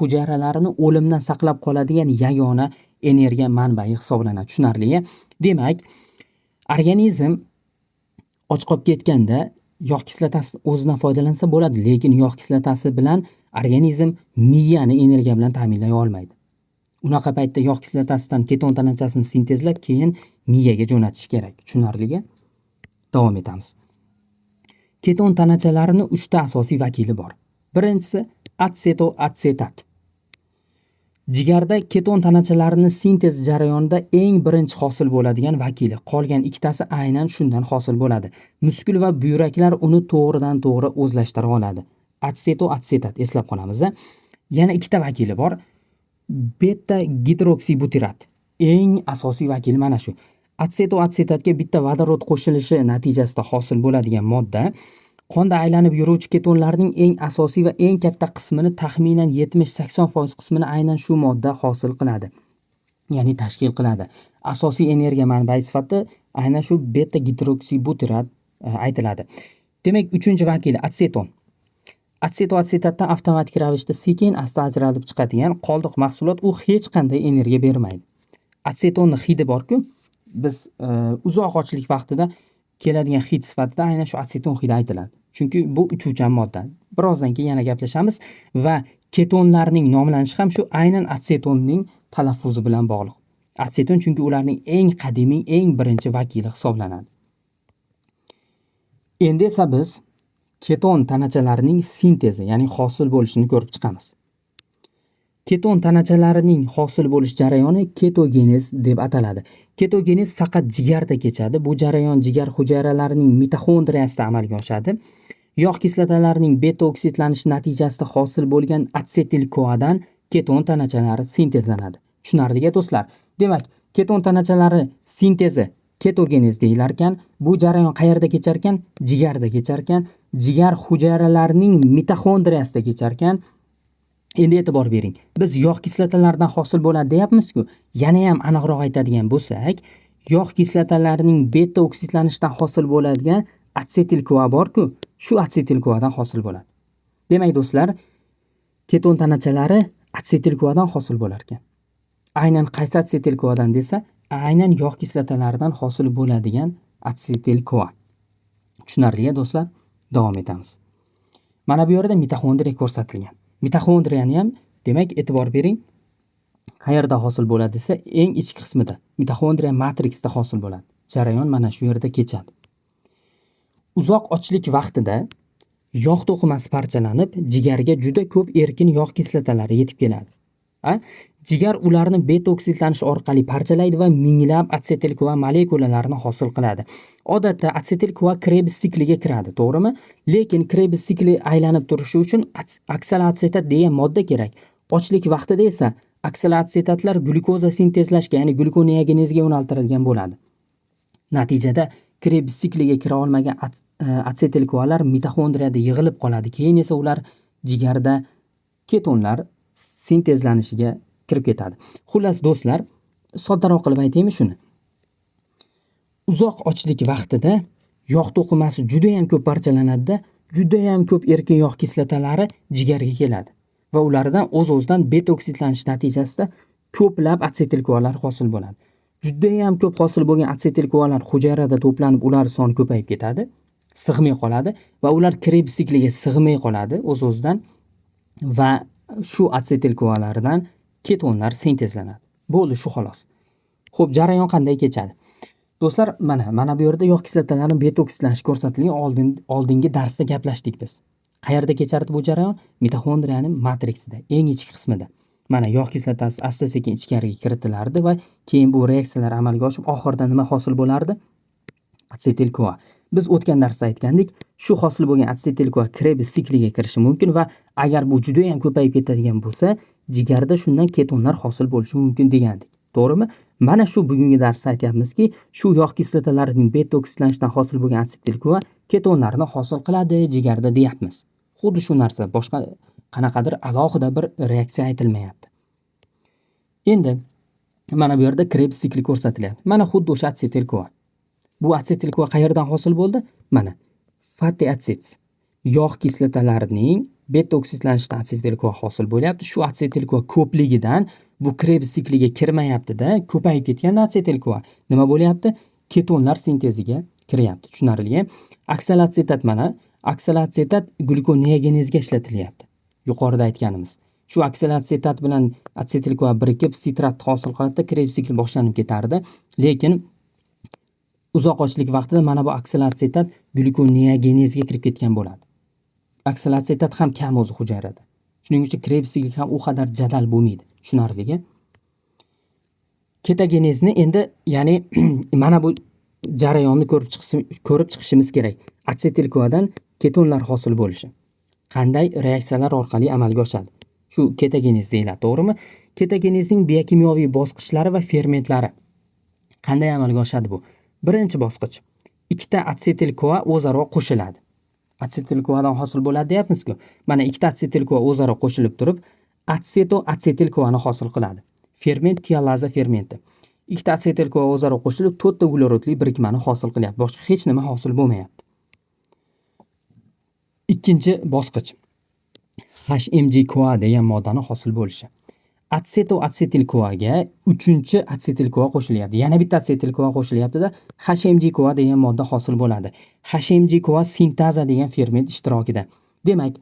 hujayralarini o'limdan saqlab qoladigan yagona energiya manbai hisoblanadi. Tushunarli? Demak, organizm och qolib ketganda yog' kislotasi o'zidan foydalansa bo'ladi, lekin yog' kislotasi bilan organizm miyani energiya bilan ta'minlay olmaydi. Unaqa paytda yog' kislotasidan keton tanachasini sintezlab, keyin miyaga jo'natish kerak. Tushunarli? Davom etamiz. Keton tanachalarining 3 ta asosiy vakili bor. Birinchisi atsetoatsetat. Jigarda keton tanachalarini sintez jarayonida eng birinchi hosil bo'ladigan vakili. Qolgan ikkitasi aynan shundan hosil bo'ladi. Muskul va buyraklar uni to'g'ridan-to'g'ri o'zlashtira oladi. Atsetoatsetat, eslab qolamiz. Yana ikkita vakili bor. Beta gidroksibutirat. Eng asosiy vakil mana shu. Atsetoatsetatga bitta vodorod qo'shilishi natijasida hosil bo'ladigan modda qonda aylanib yuruvchi ketonlarning eng asosiy va eng katta qismini, taxminan 70-80% qismini aynan shu modda hosil qiladi. Ya'ni tashkil qiladi. Asosiy energiya manbai sifatida aynan shu beta gidroksibutirat aytiladi. Demak, 3-chi vakil atseton. Atsetoatsetatdan avtomatik ravishda sekin asta ajralib chiqadigan qoldiq mahsulot, u hech qanday energiya bermaydi. Atsetonning hidi bor-ku, biz uzoq ochlik vaqtida keladigan hid sifatida aynan shu atseton hidi aytiladi. Chunki bu uchuvchan modda. Birozdan keyin yana gaplashamiz va ketonlarning nomlanishi ham shu aynan atsetonning talaffuzi bilan bog'liq. Atseton chunki ularning eng qadimiy, eng birinchi vakili hisoblanadi. Endi esa biz keton tanachalarining sintezi, ya'ni hosil bo'lishini ko'rib chiqamiz. Keton tanachalarining hosil bo'lish jarayoni ketogenez deb ataladi. Ketogenez faqat jigarda kechadi. Bu jarayon jigar hujayralarining mitoxondriyasida amalga oshadi. Yog' kislotalarining beta oksidlanishi natijasida hosil bo'lgan atsetil-koadan keton tanachalari sintezlanadi. Tushunarli do'stlar? Demak, keton tanachalari sintezi ketogenez deyilar ekan. Bu jarayon qayerda kechar ekan? Jigarda kechar ekan. Jigar hujayralarining mitoxondriyasida kechar ekan. Endi e'tibor bering. Biz yog' kislotalaridan hosil bo'ladi deyapmiz-ku. Yana ham aniqroq aytadigan bo'lsak, yog' kislotalarining beta oksidlanishidan hosil bo'ladigan atsetil-koa bor-ku, shu atsetil-koadan hosil bo'ladi. Demak do'stlar, keton tanachalari atsetil-koadan hosil bo'lar ekan. Aynan qaysi atsetil-koadan desa, aynan yog' kislotalaridan hosil bo'ladigan atsetil-koa. Tushunarli do'stlar? Davom etamiz. Mana bu yerda mitoxondriya ko'rsatilgan. Mitoxondriyani ham, demak, e'tibor bering. Qayerda hosil bo'ladi desa, eng ichki qismida, mitoxondriya matriksida hosil bo'ladi. Jarayon mana shu yerda kechadi. Uzoq ochlik vaqtida yog' to'qimasi parchalanib, jigarga juda ko'p erkin yog' kislotalari yetib keladi. Jigar ularni beta oksidlanish orqali parchalaydi va minglab atsetil-CoA molekulalarini hosil qiladi. Odatda atsetil-CoA Krebs sikliga kiradi, to'g'rimi? Lekin Krebs sikli aylanib turishi uchun oksalotsetat degan modda kerak. Ochlik vaqtida esa oksalotsetatlar glyukoza sintezlashga, ya'ni glyukoneogenezga yo'naltirilgan bo'ladi. Natijada Krebs sikliga kira olmagan atsetil-CoAlar mitoxondriyada yig'ilib qoladi. Keyin esa ular jigarda ketonlar sintezlanishiga kirib ketadi. Xullas do'stlar, soddaroq qilib aytaymi shuni. Uzoq ochlik vaqtida yog' to'qimasi juda ham ko'p parchalanadi-da, juda ham ko'p erkin yog' kislotalari jigarga keladi va ulardan o'z-o'zidan beta oksidlanish natijasida ko'plab atsetil-CoAlar hosil bo'ladi. Juda ham ko'p hosil bo'lgan atsetil-CoAlar hujayrada to'planib, ular soni ko'payib ketadi, sig'may qoladi va ular Krebs sikliga sig'may qoladi o'z-o'zidan va shu atsetil-CoAlardan ketonlar sintezlanadi. Bo'ldi, shu xolos. Xo'p, jarayon qanday kechadi? Do'stlar, mana bu yerda yog' kislotalarini beta oksidlanishi ko'rsatilgan oldingi darsda gaplashdik biz. Qayerda kechardi bu jarayon? Mitoxondriyaning matriksida, eng ichki qismida. Mana yog' kislotasi asta-sekin ichkariga kiritilardi va keyin bu reaksiyalar amalga oshib, oxirida nima hosil bo'lardi? Atsetil-CoA. Biz o'tgan darsda aytgandik, shu hosil bo'lgan atsetil-CoA Krebs sikliga kirishi mumkin va agar bu juda ham ko'payib ketadigan bo'lsa, jigarda shundan ketonlar hosil bo'lishi mumkin degandik. To'g'rimi? Mana shu bugungi darsda aytyapmizki, shu yog' kislotalarining beta oksidlanishidan hosil bo'lgan atsetil-CoA ketonlarni hosil qiladi jigarda deyapmiz. Xuddi shu narsa, boshqa qanaqadir alohida bir reaksiya aytilmayapti. Endi mana bu yerda Krebs sikli ko'rsatilyapti. Mana xuddi o'sha atsetil-CoA. Bu atsetil-CoA qayerdan hosil bo'ldi? Mana fatty acids, yog' kislotalarining beta oksidlanishidan atsetil-CoA hosil bo'lyapti. Shu atsetil-CoA ko'pligidan bu Krebs sikliga kirmayapti-da, ko'payib ketgan atsetil-CoA. Nima bo'lyapti? Ketonlar sinteziga kiryapti. Tushunarli? Oksalotsetat mana, oksalotsetat glyukoneogenezga ishlatilyapti. Yuqorida aytganimiz. Shu oksalotsetat bilan atsetil-CoA birikib sitratni hosil qiladi, Krebs sikli boshlanib ketardi. Lekin uzoq ochlik vaqtida mana bu oksalotsetat glyukoneogenezga kirib ketgan bo'ladi. Oksalotsetat ham kam o'zi hujayrada. Shuning uchun Krebs sikli ham u qadar jadal bo'lmaydi. Tushunarli? Ketogenezni endi, ya'ni mana bu jarayonni ko'rib chiqishimiz kerak. Atsetil-CoAdan ketonlar hosil bo'lishi qanday reaksiyalar orqali amalga oshadi? Shu ketogenez deyiladi, to'g'rimi? Ketogenezning biokimyoviy bosqichlari va fermentlari qanday amalga oshadi bu? Birinchi bosqich. Ikkita atsetil-CoA o'zaro qo'shiladi. Atsetil-CoAdan hosil bo'ladi deyapmiz-ku. Mana ikkita atsetil-CoA o'zaro qo'shilib turib, atsetil-CoAni hosil qiladi. Ferment tiolaza fermenti. Ikkita atsetil-CoA o'zaro qo'shilib 4 ta uglerodli birikmani hosil qilyapti. Boshqa hech nima hosil bo'lmayapti. Ikkinchi bosqich. HMG-CoA degan moddani hosil bo'lishi. Atsetil-CoAga 3-chi atsetil-CoA qo'shilyapti. Yana bitta atsetil-CoA qo'shilyapti-da, HMG-CoA degan modda hosil bo'ladi. HMG-CoA sintaza degan ferment ishtirokida. Demak,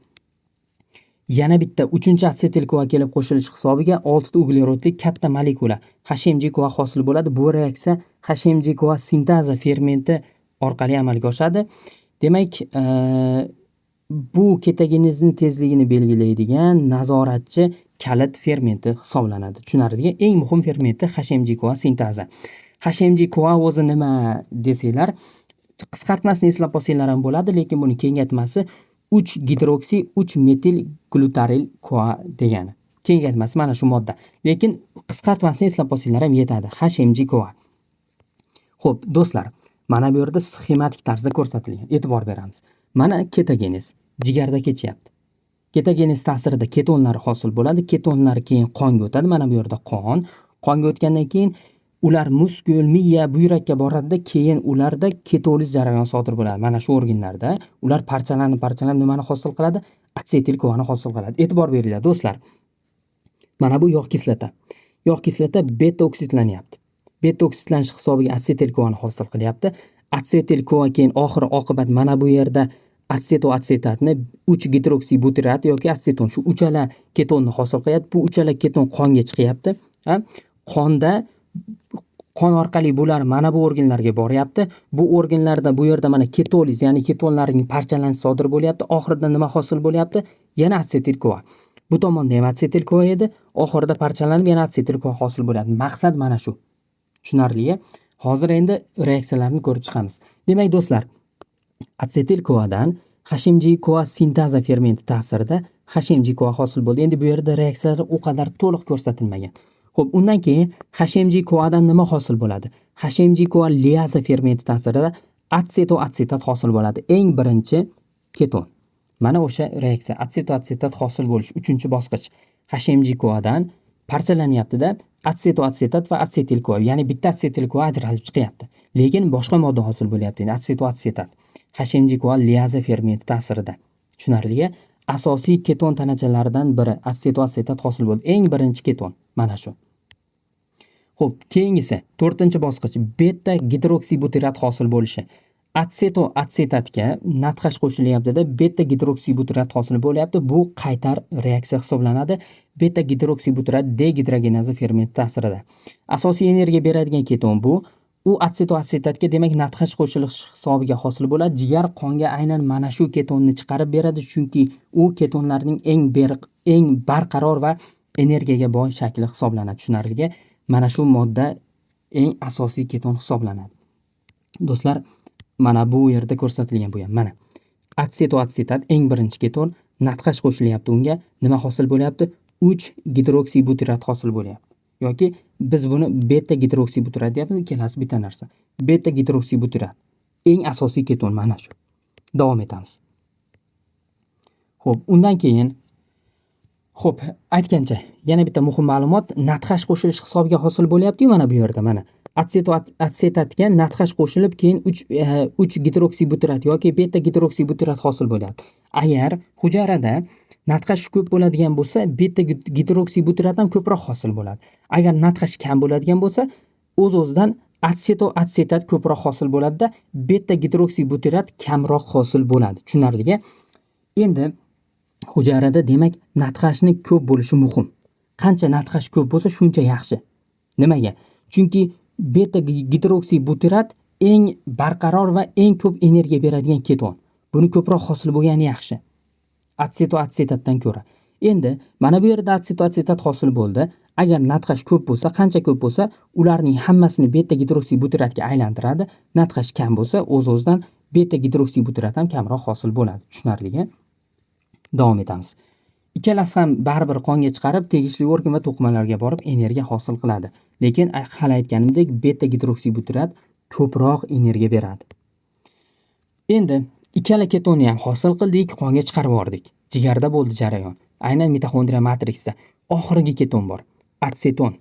yana bitta 3-chi atsetil-CoA kelib qo'shilishi hisobiga 6 ta uglerodli katta molekula HMG-CoA hosil bo'ladi. Bu reaksiya HMG-CoA sintaza fermenti orqali amalga oshadi. Demak, bu ketogenezni tezligini belgilaydigan nazoratchi kalit fermenti hisoblanadi. Tushunarli? Eng muhim fermenti HMG-CoA sintaza. HMG-CoA o'zi nima desanglar, qisqartmasini eslab olsanglar ham bo'ladi, lekin buni kengaytmasi 3-gidroksi 3-metil glutaril CoA degani. Kengaytmasi mana shu modda. Lekin qisqartmasini eslab olsanglar ham yetadi. HMG-CoA. Xo'p, do'stlar, mana bu yerda sxematik tarzda ko'rsatilgan. E'tibor beramiz. Mana ketogenez jigarda kechyapti. Ketogenez ta'sirida ketonlar hosil bo'ladi. Ketonlar keyin qonga o'tadi. Mana bu yerda qonga o'tgandan keyin ular muskul, miya, buyrakka boradi, keyin ularda ketoliz jarayoni sodir bo'ladi. Mana shu organlarda ular parchalanib nimani hosil qiladi? Atsetil-CoAni hosil qiladi. E'tibor beringlar do'stlar. Mana bu yog' kislota. Yog' kislota beta oksidlanyapti. Beta oksidlanish hisobiga atsetil-CoAni hosil qilyapti. Atsetil-CoA keyin oxir oqibat mana bu yerda atsetoatsetatni 3-gidroksibutirat yoki atseton, shu uchala ketonni hosil qilyapti. Bu uchala keton qonga chiqyapti. Qon orqali bular mana bu organlarga boryapti. Bu organlarda bu yerda mana ketoliz, ya'ni ketonlarning parchalanishi sodir bo'lyapti. Oxirida nima hosil bo'lyapti? Yana atsetil-CoA. Bu tomonda ham atsetil koa edi, oxirida parchalanib yana atsetil koa hosil bo'ladi. Maqsad mana shu. Tushunarli-a? Hozir endi reaksiyalarni ko'rib chiqamiz. Demak do'stlar, atsetil koadan HMG-CoA sintaza fermenti ta'sirida HMG-CoA hosil bo'ldi. Endi bu yerda reaksiyalar u qadar to'liq ko'rsatilmagan. Xo'p, undan keyin HMG-CoAdan nima hosil bo'ladi? HMG-CoA liaza fermenti ta'sirida atsetoatsetat hosil bo'ladi. Eng birinchi keton. Mana o'sha reaksiya atsetoatsetat hosil bo'lish 3-bosqich. HMG-CoAdan parchalanyapti-da, atsetoatsetat va atsetil koa, ya'ni bitta atsetil koa ajralib chiqyapti. Lekin boshqa modda hosil bo'lyapti. Endi atsetoatsetat HMG-CoA liaza fermenti ta'sirida. Tushunarli-a? Asosiy keton tanachalaridan biri atsetoatsetat hosil bo'ldi. Eng birinchi keton mana shu. Xo'p, keyingisi 4-bosqich beta gidroksibutirat hosil bo'lishi. Atsetoatsetatga NADH qo'shilyapti-da, beta gidroksibutirat hosil bo'lyapti. Bu qaytar reaksiya hisoblanadi. Beta gidroksibutirat degidrogenaza fermenti ta'sirida. Asosiy energiya beradigan keton bu. U atsetoatsetatga demak NADH qo'shilishi hisobiga hosil bo'ladi. Jigar qonga aynan mana shu ketonni chiqarib beradi, chunki u ketonlarning eng barqaror va energiyaga boy shakli hisoblanadi. Tushunarli? Mana shu modda eng asosiy keton hisoblanadi. Do'stlar, mana bu yerda ko'rsatilgan bu ham. Mana atsetoatsetat eng birinchi keton, NADH qo'shilyapti unga. Nima hosil bo'lyapti? 3 gidroksibutirat hosil bo'lyapti. Yoki biz buni beta gidroksibutirat deyapmiz, ikkalasi bitta narsa. Beta gidroksibutirat eng asosiy keton mana shu. Davom etamiz. Xo'p, undan keyin aytgancha yana bitta muhim ma'lumot, NADH qo'shilish hisobiga hosil bo'lyapti-yu mana bu yerda mana. Atsetoatsetatga NADH qo'shilib keyin 3 gidroksibutirat yoki beta gidroksibutirat hosil bo'lyapti. Agar hujayrada NADH ko'p bo'ladigan bo'lsa, beta gidroksibutirat ham ko'proq hosil bo'ladi. Agar NADH kam bo'ladigan bo'lsa, o'z-o'zidan atsetoatsetat ko'proq hosil bo'ladi-da, beta gidroksibutirat kamroq hosil bo'ladi. Tushunarli-a? Endi hujayrada demak NADHning ko'p bo'lishi muhim. Qancha NADH ko'p bo'lsa, shuncha yaxshi. Nimaga? Chunki beta gidroksibutirat eng barqaror va eng ko'p energiya beradigan keton. Buni ko'proq hosil bo'lgani yaxshi. Atsetoatsetatdan ko'ra. Endi mana bu yerda atsetoatsetat hosil bo'ldi. Agar NADH ko'p bo'lsa, qancha ko'p bo'lsa, ularning hammasini beta gidroksibutiratga aylantiradi. NADH kam bo'lsa, o'z-o'zidan beta gidroksibutirat ham kamroq hosil bo'ladi. Tushunarli? Davom etamiz. Ikkalasi ham baribir qonga chiqarib, tegishli organ va to'qimalarga borib energiya hosil qiladi. Lekin hali aytganimdek, beta gidroksibutirat ko'proq energiya beradi. Endi ikkala ketonni ham hosil qildik, qonga chiqarib yubordik. Jigarda bo'ldi jarayon. Aynan mitoxondriya matriksida oxirgi keton bor. Atseton.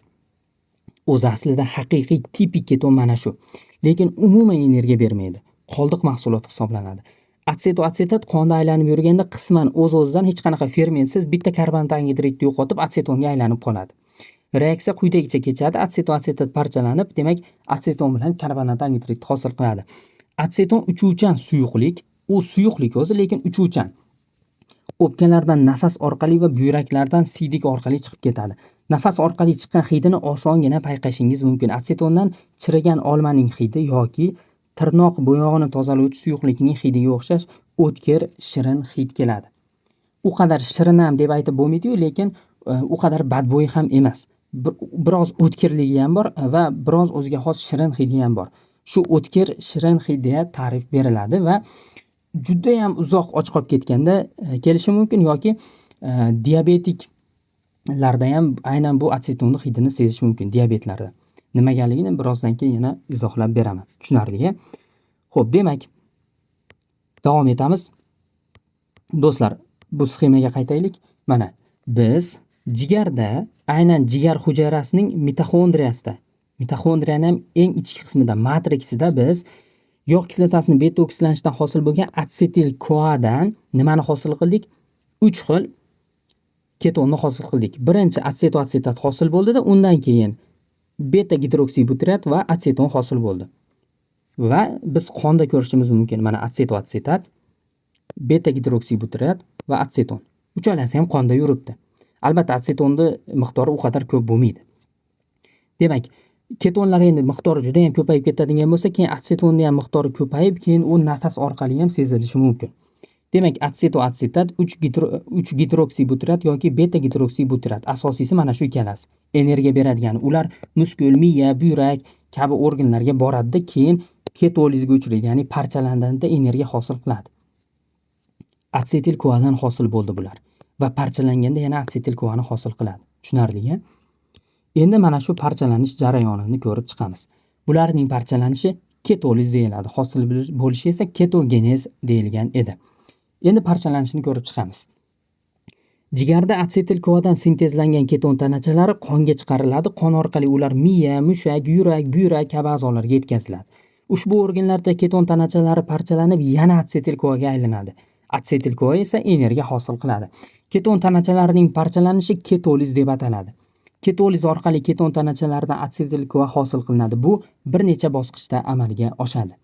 O'zi aslida haqiqiy tipik keton mana shu. Lekin umuman energiya bermaydi. Qoldiq mahsulot hisoblanadi. Atsetoatsetat qonda aylanib yurganda qisman o'z-o'zidan hech qanaqa fermentsiz bitta karbonat angidridni yo'qotib atsetonga aylanib qoladi. Reaksiya quyidagicha kechadi. Atsetoatsetat parchalanib, demak, atseton bilan karbonat angidrid hosil qiladi. Atseton uchuvchan suyuqlik, u suyuqlik o'zi, lekin uchuvchan. O'pkalardan nafas orqali va buyraklardan siydik orqali chiqib ketadi. Nafas orqali chiqqan hidini osongina payqashingiz mumkin. Atsetondan chirigan olmaning hidi yoki tirnoq bo'yog'ini tozalovchi suyuqlikning hidiga o'xshash o'tkir, shirin hid keladi. U qadar shirin ham deb aytib bo'lmaydi-yu, lekin u qadar badbo'y ham emas. Biroz o'tkirligi ham bor va biroz o'ziga xos shirin hidi ham bor. Shu o'tkir, shirin hidga ta'rif beriladi va juda ham uzoq och qolib ketganda kelishi mumkin yoki diabetiklarda ham aynan bu atsetonning hidini sezish mumkin, diabetlarda. Nimaganligini birozdan keyin yana izohlab beraman. Tushunarli-a? Xo'p, demak, davom etamiz. Do'stlar, bu sxemaga qaytaylik. Mana biz jigarda, aynan jigar hujayrasining mitoxondriyasida, mitoxondriyaning ham eng ichki qismida, matriksida biz yog' kislotasini beta oksidlanishidan hosil bo'lgan atsetil koadan nimani hosil qildik? 3 xil ketonni hosil qildik. Birinchi atsetoatsetat hosil bo'ldi-da, undan keyin beta gidroksibutirat va atseton hosil bo'ldi. Va biz qonda ko'rishimiz mumkin. Mana atsetoatsetat, beta gidroksibutirat va atseton. Uchalasi ham qonda yuribdi. Albatta, atsetonning miqdori u qadar ko'p bo'lmaydi. Demak, ketonlar endi miqdori juda ham ko'payib ketadigan bo'lsa, keyin atsetonni ham miqdori ko'payib, keyin u nafas orqali ham sezilishi mumkin. Demak, atsetoatsetat 3 gidroksibutrat yoki beta gidroksibutrat. Asosiysi mana shu ikkalasi. Energiya beradigani. Ular muskul, miya, buyrak kabi organlarga boradida, keyin ketolizga uchraydi, ya'ni parchalanganida energiya hosil qiladi. Atsetil koadan hosil bo'ldi bular va parchalanganda yana atsetil koani hosil qiladi. Tushunarli-a? Endi mana shu parchalanish jarayonini ko'rib chiqamiz. Bularning parchalanishi ketoliz deyiladi. Hosil bo'lishi esa ketogenez deyilgan edi. Endi parchalanishini ko'rib chiqamiz. Jigarda atsetil koadan sintezlangan keton tanachalari qonga chiqariladi. Qon orqali ular miya, mushak, yurak, buyrak kabi a'zolarga yetkaziladi. Ushbu organlarda keton tanachalari parchalanib yana atsetil koaga aylanadi. Atsetil koa esa energiya hosil qiladi. Keton tanachalarining parchalanishi ketoliz deb ataladi. Ketoliz orqali keton tanachalaridan atsetil koa hosil qilinadi. Bu bir necha bosqichda amalga oshadi.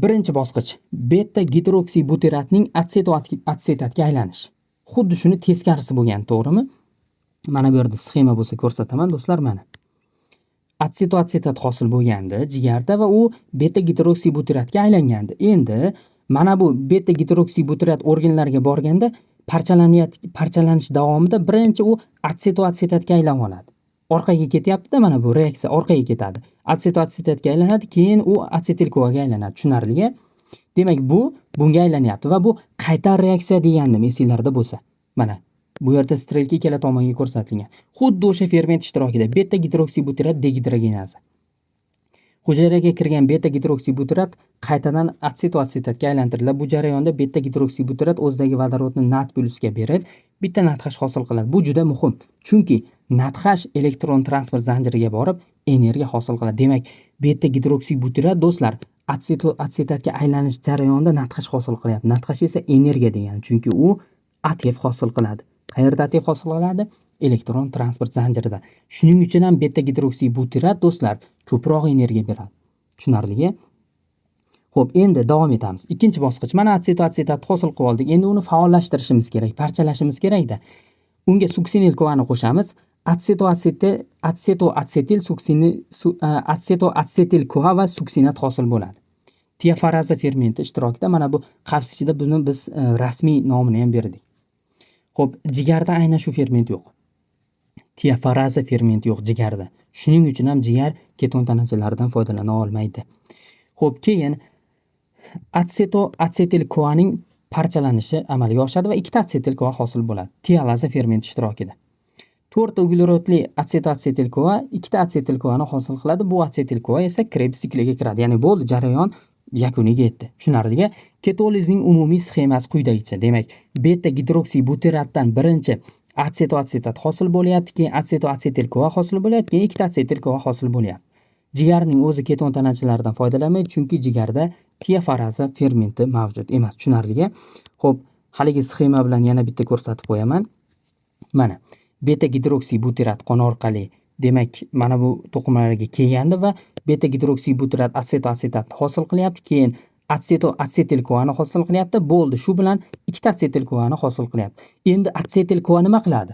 Birinchi bosqich beta gidroksibutratning atsetoatsetga aylanishi. Xuddi shuni teskarisi bo'lgan, to'g'rimi? Mana bu yerda sxema bo'lsa ko'rsataman do'stlar, mana. Atsetoatsetat hosil bo'lgandi jigarda va u beta gidroksibutratga aylangandi. Endi mana bu beta gidroksibutrat organlarga borganda parchalanish davomida birinchi u atsetoatsetatga aylanib oladi. Orqaga ketyapti-da, mana bu reaksiya orqaga ketadi. Atsetoatsetatga aylanadi, keyin u atsetil koaga aylanadi. Tushunarli-a? Demak, bu bunga aylanyapti va bu qaytar reaksiya degandim, esinglarda bo'lsa. Mana bu yerda strelka ikkala tomonga ko'rsatilgan. Xuddi o'sha ferment ishtirokida beta gidroksibutrat degidrogenaza. Hujayraga kirgan beta gidroksibutrat qaytadan atsetoatsetatga aylantiriladi. Bu jarayonda beta gidroksibutrat o'zidagi vodorodni NAD+ga berib, bitta NADH hosil qiladi. Bu juda muhim. Chunki NADH elektron transport zanjiriga borib, energiya hosil qiladi. Demak, beta gidroksibutrat do'stlar atsetoatsetatga aylanish jarayonida NADH hosil qilyapti. NADH esa energiya degani, chunki u ATF hosil qiladi. Qayerda ATF hosil qiladi? Elektron transport zanjirida. Shuning uchun ham beta gidroksibutrat do'stlar ko'proq energiya beradi. Tushunarli-a? Xo'p, endi davom etamiz. Ikkinchi bosqich. Mana atsetoatsetat hosil qilib oldik. Endi uni faollashtirishimiz kerak, parchalashimiz kerak-da. Unga suksinil koani qo'shamiz. Atsetoatsetil koa va suksinat hosil bo'ladi. Tiafaraza fermenti ishtirokida mana bu qavs ichida buni biz rasmiy nomini ham berdik. Xo'p, jigarda aynan shu ferment yo'q. Tiafaraza fermenti yo'q jigarda. Shuning uchun ham jigar keton tanachalaridan foydalana olmaydi. Xo'p, keyin atsetil koaning parchalanishi amalga oshadi va ikkita atsetil koa hosil bo'ladi. Tialaza fermenti ishtirokida. 4 uglerodli atsetil koa ikkita atsetil koani hosil qiladi. Bu atsetil koa esa Krebs sikliga kiradi. Ya'ni bo'ldi, jarayon yakuniga yetdi. Tushunarli-a? Ketolizning umumiy sxemasi quyidagicha. Demak, beta gidroksibutratdan birinchi atsetoatsetat hosil bo'lyapti, keyin atsetoatsetil koa hosil bo'lyapti, keyin ikkita atsetil koa hosil bo'lyapti. Jigarning o'zi keton tanachalaridan foydalanmaydi, chunki jigarda tiafaraza fermenti mavjud emas. Tushunarli-a? Xo'p, haligi sxema bilan yana bitta ko'rsatib qo'yaman. Mana beta gidroksibutrat qon orqali, demak, mana bu to'qimalarga kelgandi va beta gidroksibutrat atsetoatsetatni hosil qilyapti, keyin atsetil koani hosil qilyapti. Bo'ldi, shu bilan ikkita atsetil koani hosil qilyapti. Endi atsetil koa nima qiladi?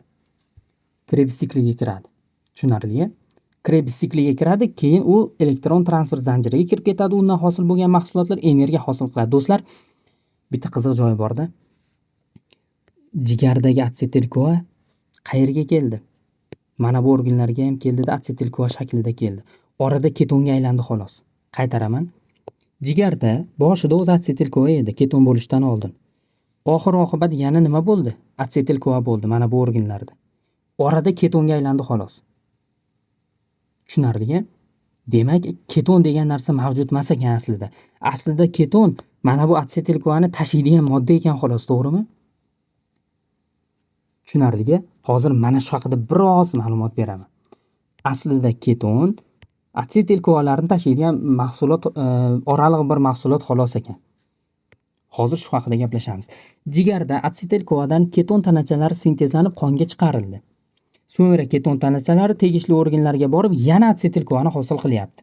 Krebs sikliga kiradi. Tushunarli-a? Krebs sikliga kiradi, keyin u elektron transport zanjiriga kirib ketadi. Undan hosil bo'lgan mahsulotlar energiya hosil qiladi. Do'stlar, bitta qiziq joyi bor-da. Jigardagi atsetil koa qayerga keldi? Mana bu organlarga ham keldi-da, atsetil koa shaklida keldi. Orada ketonga aylandi xolos. Qaytaraman. Jigarda boshida o'z atsetil koa edi, keton bo'lishdan oldin. Oxir-oqibat yana nima bo'ldi? Atsetil koa bo'ldi mana bu organlarda. Orada ketonga aylandi xolos. Tushunarli-a? Demak, keton degan narsa mavjud emas ekan aslida. Aslida keton mana bu atsetil koani tashiydigan modda ekan xolos, to'g'rimi? Tushunarli-a? Hozir mana shu haqida biroz ma'lumot beraman. Aslida keton atsetil koalarni tashiydigan mahsulot, oraliq bir mahsulot xolos ekan. Hozir shu haqida gaplashamiz. Jigarda atsetil koadan keton tanachalari sintezlanib qonga chiqarildi. So'ngra keton tanachalari tegishli organlarga borib, yana atsetil koani hosil qilyapti.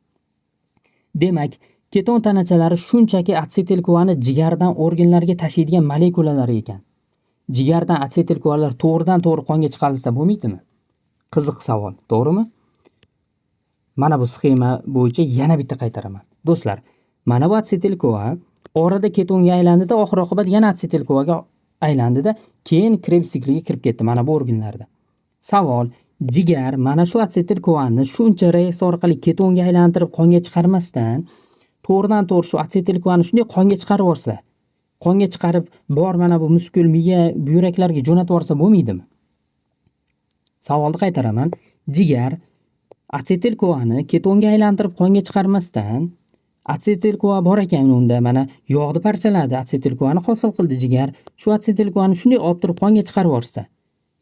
Demak, keton tanachalari shunchaki atsetil koani jigardan organlarga tashiydigan molekulalar ekan. Jigardan atsetil koalar to'g'ridan-to'g'ri qonga chiqarilsa bo'lmaydimi? Qiziq savol, to'g'rimi? Mana bu sxema bo'yicha yana bitta qaytaraman. Do'stlar, mana bu atsetil koa orada ketonga aylandida, oxir oqibat yana atsetil kovaga aylandida, keyin Krebs sikliga kirib ketdi mana bu organlarda. Savol: jigar mana shu atsetil kovani shuncha reaks orqali ketonga aylantirib qonga chiqarmasdan, to'g'ridan to'g'ri shu atsetil kovani shunday qonga chiqarib olsa, qonga chiqarib bor mana bu muskul, miya, buyraklarga jo'natib yuborsa bo'lmaydimi? Savolni qaytaraman. Jigar atsetil kovani ketonga aylantirib qonga chiqarmasdan, atsetil kova bor ekan unda, mana yog'ni parchaladi, atsetil kovani hosil qildi jigar. Shu atsetil kovani shunday olib turib qonga chiqarib yuborsa,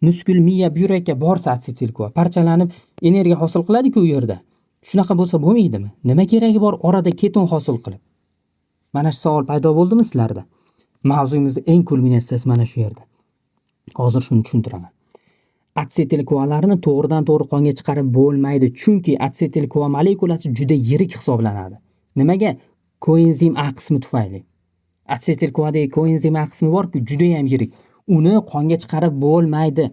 muskul, miya, buyrakka borsa atsetil kova parchalanib energiya hosil qiladi-ku u yerda. Shunaqa bo'lsa bo'lmaydimi? Nima keragi bor orada keton hosil qilib? Mana shu savol paydo bo'ldimi sizlarda? Mavzuyimizning eng kulminatsiyasi mana shu yerda. Hozir shuni tushuntiraman. Atsetil kovalarni to'g'ridan to'g'ri qonga chiqarib bo'lmaydi, chunki atsetil kova molekulasi juda yirik hisoblanadi. Nimaga? Koenzim A qismi tufayli. Atsetil kovadagi koenzim A qismi bor-ku, juda ham yirik. Uni qonga chiqarib bo'lmaydi.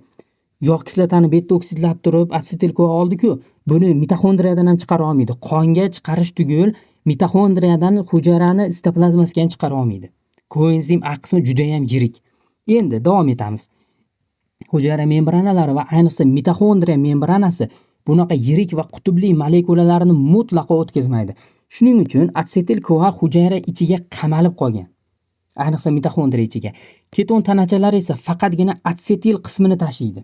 Yog' kislotani beta oksidlab turib atsetil kova oldi-ku, buni mitoxondriyadan ham chiqara olmaydi. Qonga chiqarish tugul, mitoxondriyadan hujayrani sitoplazmasiga ham chiqara olmaydi. Koenzim A qismi juda ham yirik. Endi davom etamiz. Hujayra membranalari va ayniqsa mitoxondriya membranasi bunaqa yirik va qutbli molekulalarni mutlaqo o'tkazmaydi. Shuning uchun atsetil kova hujayra ichiga qamalib qolgan. Ayniqsa mitoxondriya ichiga. Keton tanachalari esa faqatgina atsetil qismini tashiydi.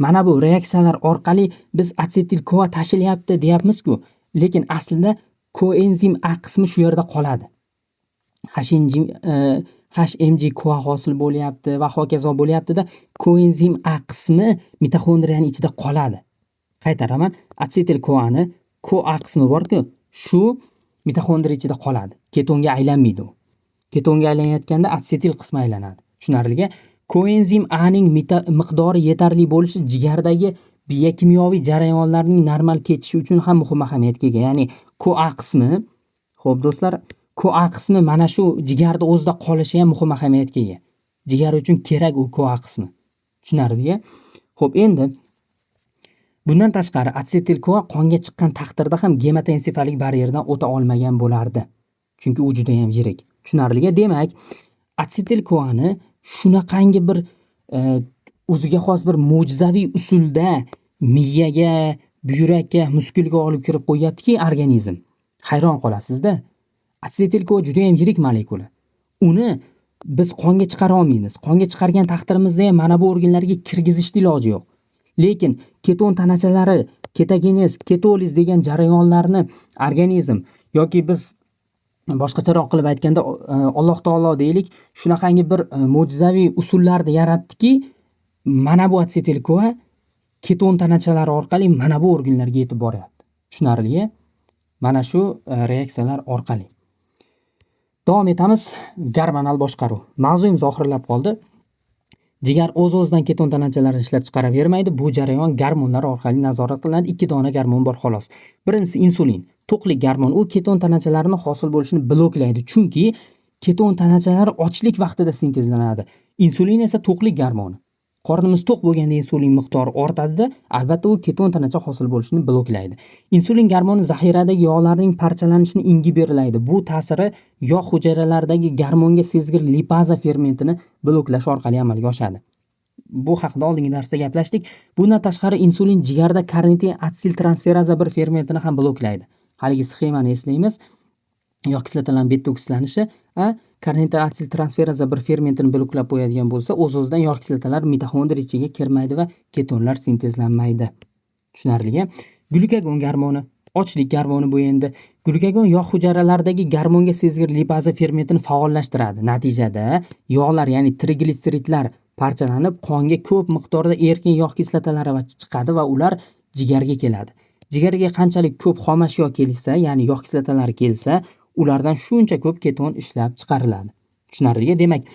Mana bu reaksiyalar orqali biz atsetil kova tashilyapti deyapmiz-ku, lekin aslida koenzim A qismi shu yerda qoladi. HMG kova hosil bo'lyapti va hokazo bo'lyapti-da, koenzim A qismi mitoxondriyaning ichida qoladi. Qaytaraman, atsetil kovani CoA qismi bor-ku, shu mitoxondriya ichida qoladi. Ketonga aylanmaydi u. Ketonga aylanayotganda atsetil qismi aylanadi. Tushunarligi? Koenzim A ning miqdori yetarli bo'lishi jigardagi biokimyoviy jarayonlarning normal kechishi uchun ham muhim ahamiyatga ega. Ya'ni CoA qismi, xo'p do'stlar, CoA qismi mana shu jigarda o'zida qolishi ham muhim ahamiyatga ega. Jigar uchun kerak u CoA qismi. Tushunarligi? Xo'p, endi bundan tashqari atsetil kova qonga chiqqan taqdirda ham gematoensefalik baryerdan o'ta olmagan bo'lardi. Chunki u juda ham yirik. Tushunarligi? Demak, atsetil kovani shunaqangi bir o'ziga xos bir mo'jizaviy usulda miyaga, buyrakka, muskulga olib kirib qo'yaptiki organizm. Hayron qolasiz-da. Atsetil kova juda ham yirik molekula. Uni biz qonga chiqara olmaymiz. Qonga chiqargan taqdirimizda ham mana bu organlarga kirgizishning iloji yo'q. Lekin keton tanachalari, ketogenez, ketoliz degan jarayonlarni organizm yoki biz boshqacharoq qilib aytganda Alloh taolo deylik, shunaqangi bir mo'jizaviy usullarni yaratdiki, mana bu atsetil kova keton tanachalari orqali mana bu organlarga yetib boryapti. Tushunarli? Mana shu reaksiyalar orqali. Davom etamiz. Gormonal boshqaruv. Mavzuyimiz oxirlab qoldi. Jigar o'z-o'zidan keton tanachalarini ishlab chiqaravermaydi. Bu jarayon gormonlar orqali nazorat qilinadi. 2 dona gormon bor xolos. Birinchisi insulin. To'qlik gormon. U keton tanachalarini hosil bo'lishini bloklaydi. Chunki keton tanachalari ochlik vaqtida sintezlanadi. Insulin esa to'qlik gormoni. Qornimiz to'q bo'lganda insulin miqdori ortadi-da, albatta u keton tanacha hosil bo'lishini bloklaydi. Insulin gormoni zaxiradagi yog'larning parchalanishini ingiberlaydi. Bu ta'siri yog' hujayralaridagi gormonga sezgir lipaza fermentini bloklash orqali amalga oshadi. Bu haqida oldingi darsda gaplashdik. Bundan tashqari insulin jigarda karnitin atsil transferaza bir fermentini ham bloklaydi. Haligi sxemani eslaymiz. Yog' kislotalarning beta oksidlanishi, karnitin atsil transferaza bir fermentini bloklab qo'yadigan bo'lsa, o'z-o'zidan yog' kislotalar mitoxondriya ichiga kirmaydi va ketonlar sintezlanmaydi. Tushunarligi? Glyukagon gormoni, ochlik gormoni bu endi. Glyukagon yog' hujayralaridagi gormonga sezgir lipaza fermentini faollashtiradi. Natijada yog'lar, ya'ni triglitseridlar parchalanib, qonga ko'p miqdorda erkin yog' kislotalari chiqadi va ular jigarga keladi. Jigarga qanchalik ko'p xomashyo kelsa, ya'ni yog' kislotalari kelsa, ulardan shuncha ko'p keton ishlab chiqariladi. Tushunarligi? Demak,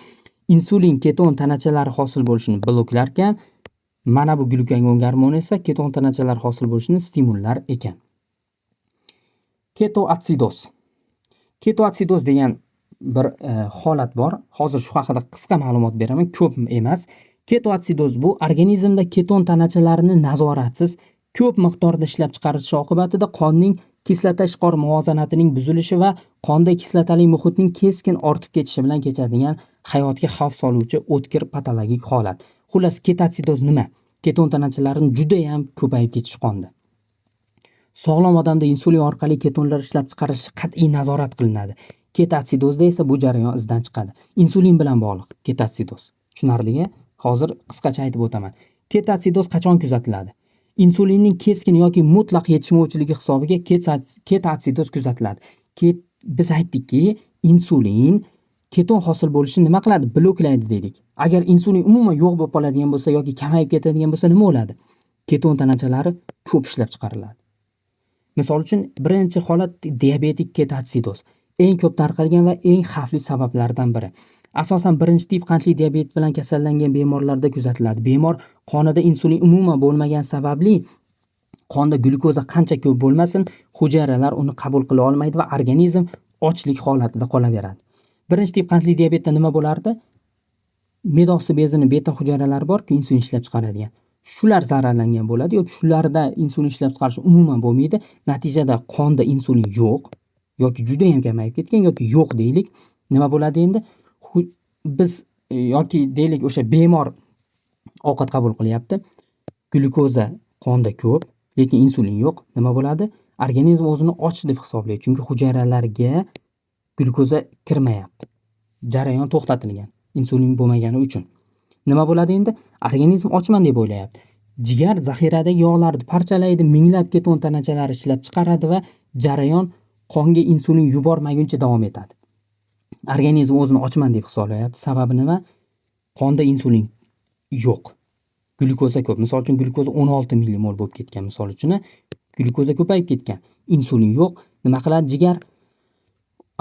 insulin keton tanachalari hosil bo'lishini bloklar ekan, mana bu glyukagon gormoni esa keton tanachalari hosil bo'lishini stimullar ekan. Ketoatsidoz. Ketoatsidoz degan bir holat bor. Hozir shu haqida qisqa ma'lumot beraman, ko'p emas. Ketoatsidoz bu organizmda keton tanachalarini nazoratsiz ko'p miqdorda ishlab chiqarish oqibatida qonning kislota ishqor muvozanatining buzilishi va qonda kislotali muhitning keskin ortib ketishi bilan kechadigan hayotga xavf soluvchi o'tkir patologik holat. Xullas, ketoatsidoz nima? Keton tanachalarini juda ham ko'payib ketishi qonda. Sog'lom odamda insulin orqali ketonlar ishlab chiqarishi qat'iy nazorat qilinadi. Ketoatsidozda esa bu jarayon izdan chiqadi. Insulin bilan bog'liq ketoatsidoz. Tushunarlimi? Hozir qisqacha aytib o'taman. Ketoatsidoz qachon kuzatiladi? Insulinning keskin yoki mutlaq yetishmovchiligi hisobiga ketoatsidoz kuzatiladi. Biz aytdikki, insulin keton hosil bo'lishini nima qiladi? Bloklaydi dedik. Agar insulin umuman yo'q bo'lib qoladigan bo'lsa yoki kamayib ketadigan bo'lsa nima bo'ladi? Keton tanachalari ko'p ishlab chiqariladi. Misol uchun, birinchi holat diabetik ketoatsidoz. Eng ko'p tarqalgan va eng xavfli sabablardan biri. Asosan birinchi tip qandli diabet bilan kasallangan bemorlarda kuzatiladi. Bemor qonida insulin umuman bo'lmagan sababli qonda glyukoza qancha ko'p bo'lmasin, hujayralar uni qabul qila olmaydi va organizm ochlik holatida qolaveradi. Birinchi tip qandli diabetda nima bo'lardi? Medosi bezini beta hujayralari bor-ku, insulin ishlab chiqaradigan. Shular zararlangan bo'ladi yoki shularda insulin ishlab chiqarish umuman bo'lmaydi. Natijada qonda insulin yo'q yoki juda ham kamayib ketgan yoki yo'q deylik. Nima bo'ladi endi? Biz yoki deylik o'sha bemor ovqat qabul qilyapti. Glyukoza qonda ko'p, lekin insulin yo'q. Nima bo'ladi? Organizm o'zini och deb hisoblaydi, chunki hujayralarga glyukoza kirmayapti. Jarayon to'xtatilgan, insulin bo'lmagani uchun. Nima bo'ladi endi? Organizm ochman deb o'ylayapti. Jigar zaxiradagi yog'larni parchalaydi, minglab keton tanachalari ishlab chiqaradi va jarayon qonga insulin yubormaguncha davom etadi. Organizm o'zini ochman deb hisoblayapti. Sababi nima? Qonda insulin yo'q. Glyukoza ko'p. Misol uchun glyukoza 16 millimol bo'lib ketgan, misol uchun, glyukoza ko'payib ketgan. Insulin yo'q. Nima qiladi jigar?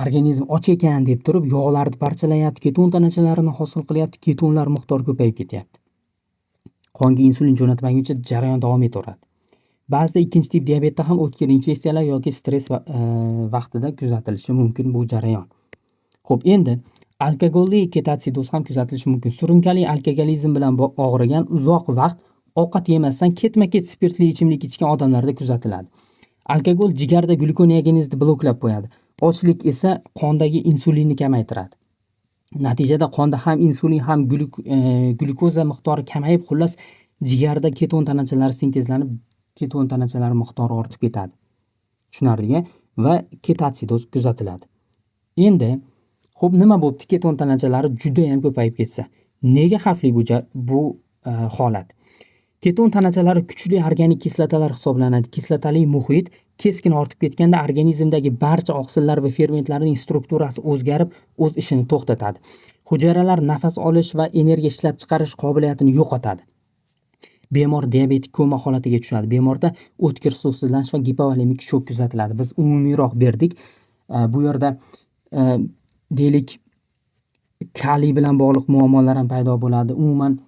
Organizm och ekan deb turib yog'larni parchalayapti, keton tanachalarini hosil qilyapti, ketonlar miqdori ko'payib ketyapti. Qonga insulin jo'natmaguncha jarayon davom etaveradi. Ba'zida ikkinchi tip diabetda ham o'tkir infeksiyalar yoki stress vaqtida kuzatilishi mumkin bu jarayon. Xo'p, endi alkogolli ketoatsidoz ham kuzatilishi mumkin. Surunkali alkogolizm bilan og'rigan, uzoq vaqt ovqat yemasdan ketma-ket spirtli ichimlik ichgan odamlarda kuzatiladi. Alkogol jigarda glyukoneogenezni bloklab qo'yadi. Ochlik esa qondagi insulinni kamaytiradi. Natijada qonda ham insulin ham glyukoza miqdori kamayib, xullas jigarda keton tanachalari sintezlanib, keton tanachalari miqdori ortib ketadi. Tushunarli? Va ketoatsidoz kuzatiladi. Endi xo'p, nima bo'pti keton tanachalari juda ham ko'payib ketsa? Nega xavfli bu holat? Keton tanachalari kuchli organik kislotalar hisoblanadi. Kislotali muhit keskin ortib ketganda organizmdagi barcha oqsillar va fermentlarning strukturasi o'zgarib, o'z ishini to'xtatadi. Hujayralar nafas olish va energiya ishlab chiqarish qobiliyatini yo'qotadi. Bemor diabetik koma holatiga tushadi. Bemorda o'tkir suvsizlanish va gipovolemik shok kuzatiladi. Biz umumiyroq berdik. Bu yerda deylik kaliy bilan bog'liq muammolar ham paydo bo'ladi. Umuman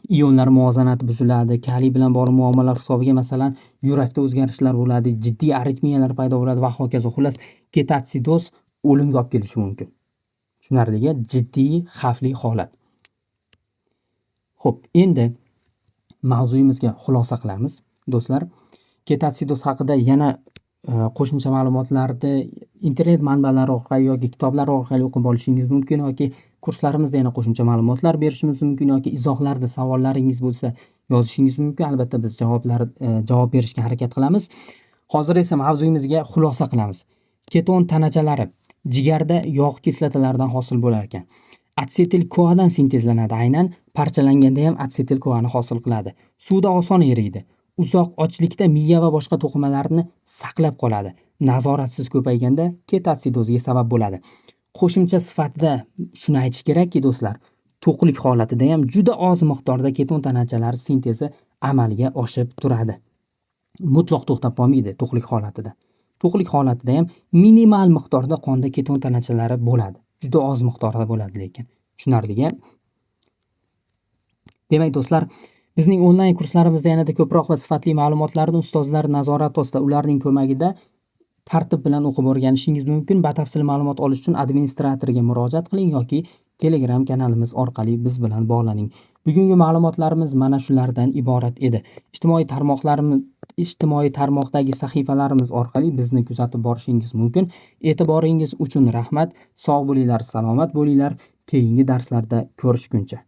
ionlar muvozanati buziladi. Kaliy bilan bog'liq muammolar hisobiga masalan yurakda o'zgarishlar bo'ladi, jiddiy aritmiyalar paydo bo'ladi va hokazo. Xullas, ketoatsidoz o'limga olib kelishi mumkin. Tushunarli? Jiddiy xavfli holat. Xo'p, endi mavzuyimizga xulosa qilamiz, do'stlar. Ketoatsidoz haqida yana qo'shimcha ma'lumotlarni internet manbalari orqali yoki kitoblar orqali o'qib olishingiz mumkin yoki kurslarimizda yana qo'shimcha ma'lumotlar berishimiz mumkin yoki izohlarda savollaringiz bo'lsa yozishingiz mumkin. Albatta biz javob berishga harakat qilamiz. Hozir esa mavzuyimizga xulosa qilamiz. Keton tanachalari jigarda yog' kislotalaridan hosil bo'lar ekan. Atsetil-koadan sintezlanadi. Aynan parchalanganda ham atsetil-koani hosil qiladi. Suvda oson eriydi. Uzoq ochlikda miya va boshqa to'qimalarni saqlab qoladi. Nazoratsiz ko'payganda ketoatsidozga sabab bo'ladi. Qo'shimcha sifatida shuni aytish kerakki, do'stlar, to'qlik holatida ham juda oz miqdorda keton tanachalari sintezi amalga oshib turadi. Mutlaq to'xtab qolmaydi to'qlik holatida. To'qlik holatida ham minimal miqdorda qonda keton tanachalari bo'ladi. Juda oz miqdorda bo'ladi lekin. Tushunarli? Demak, do'stlar, bizning onlayn kurslarimizda yanada ko'proq va sifatli ma'lumotlarni ustozlar nazorati ostida ularning ko'magida tartib bilan o'qib o'rganishingiz mumkin. Batafsil ma'lumot olish uchun administratorga murojaat qiling yoki Telegram kanalimiz orqali biz bilan bog'laning. Bugungi ma'lumotlarimiz mana shulardan iborat edi. Ijtimoiy tarmoqdagi sahifalarimiz orqali bizni kuzatib borishingiz mumkin. E'tiboringiz uchun rahmat. Sog' bo'linglar, salomat bo'linglar. Keyingi darslarda ko'rishguncha.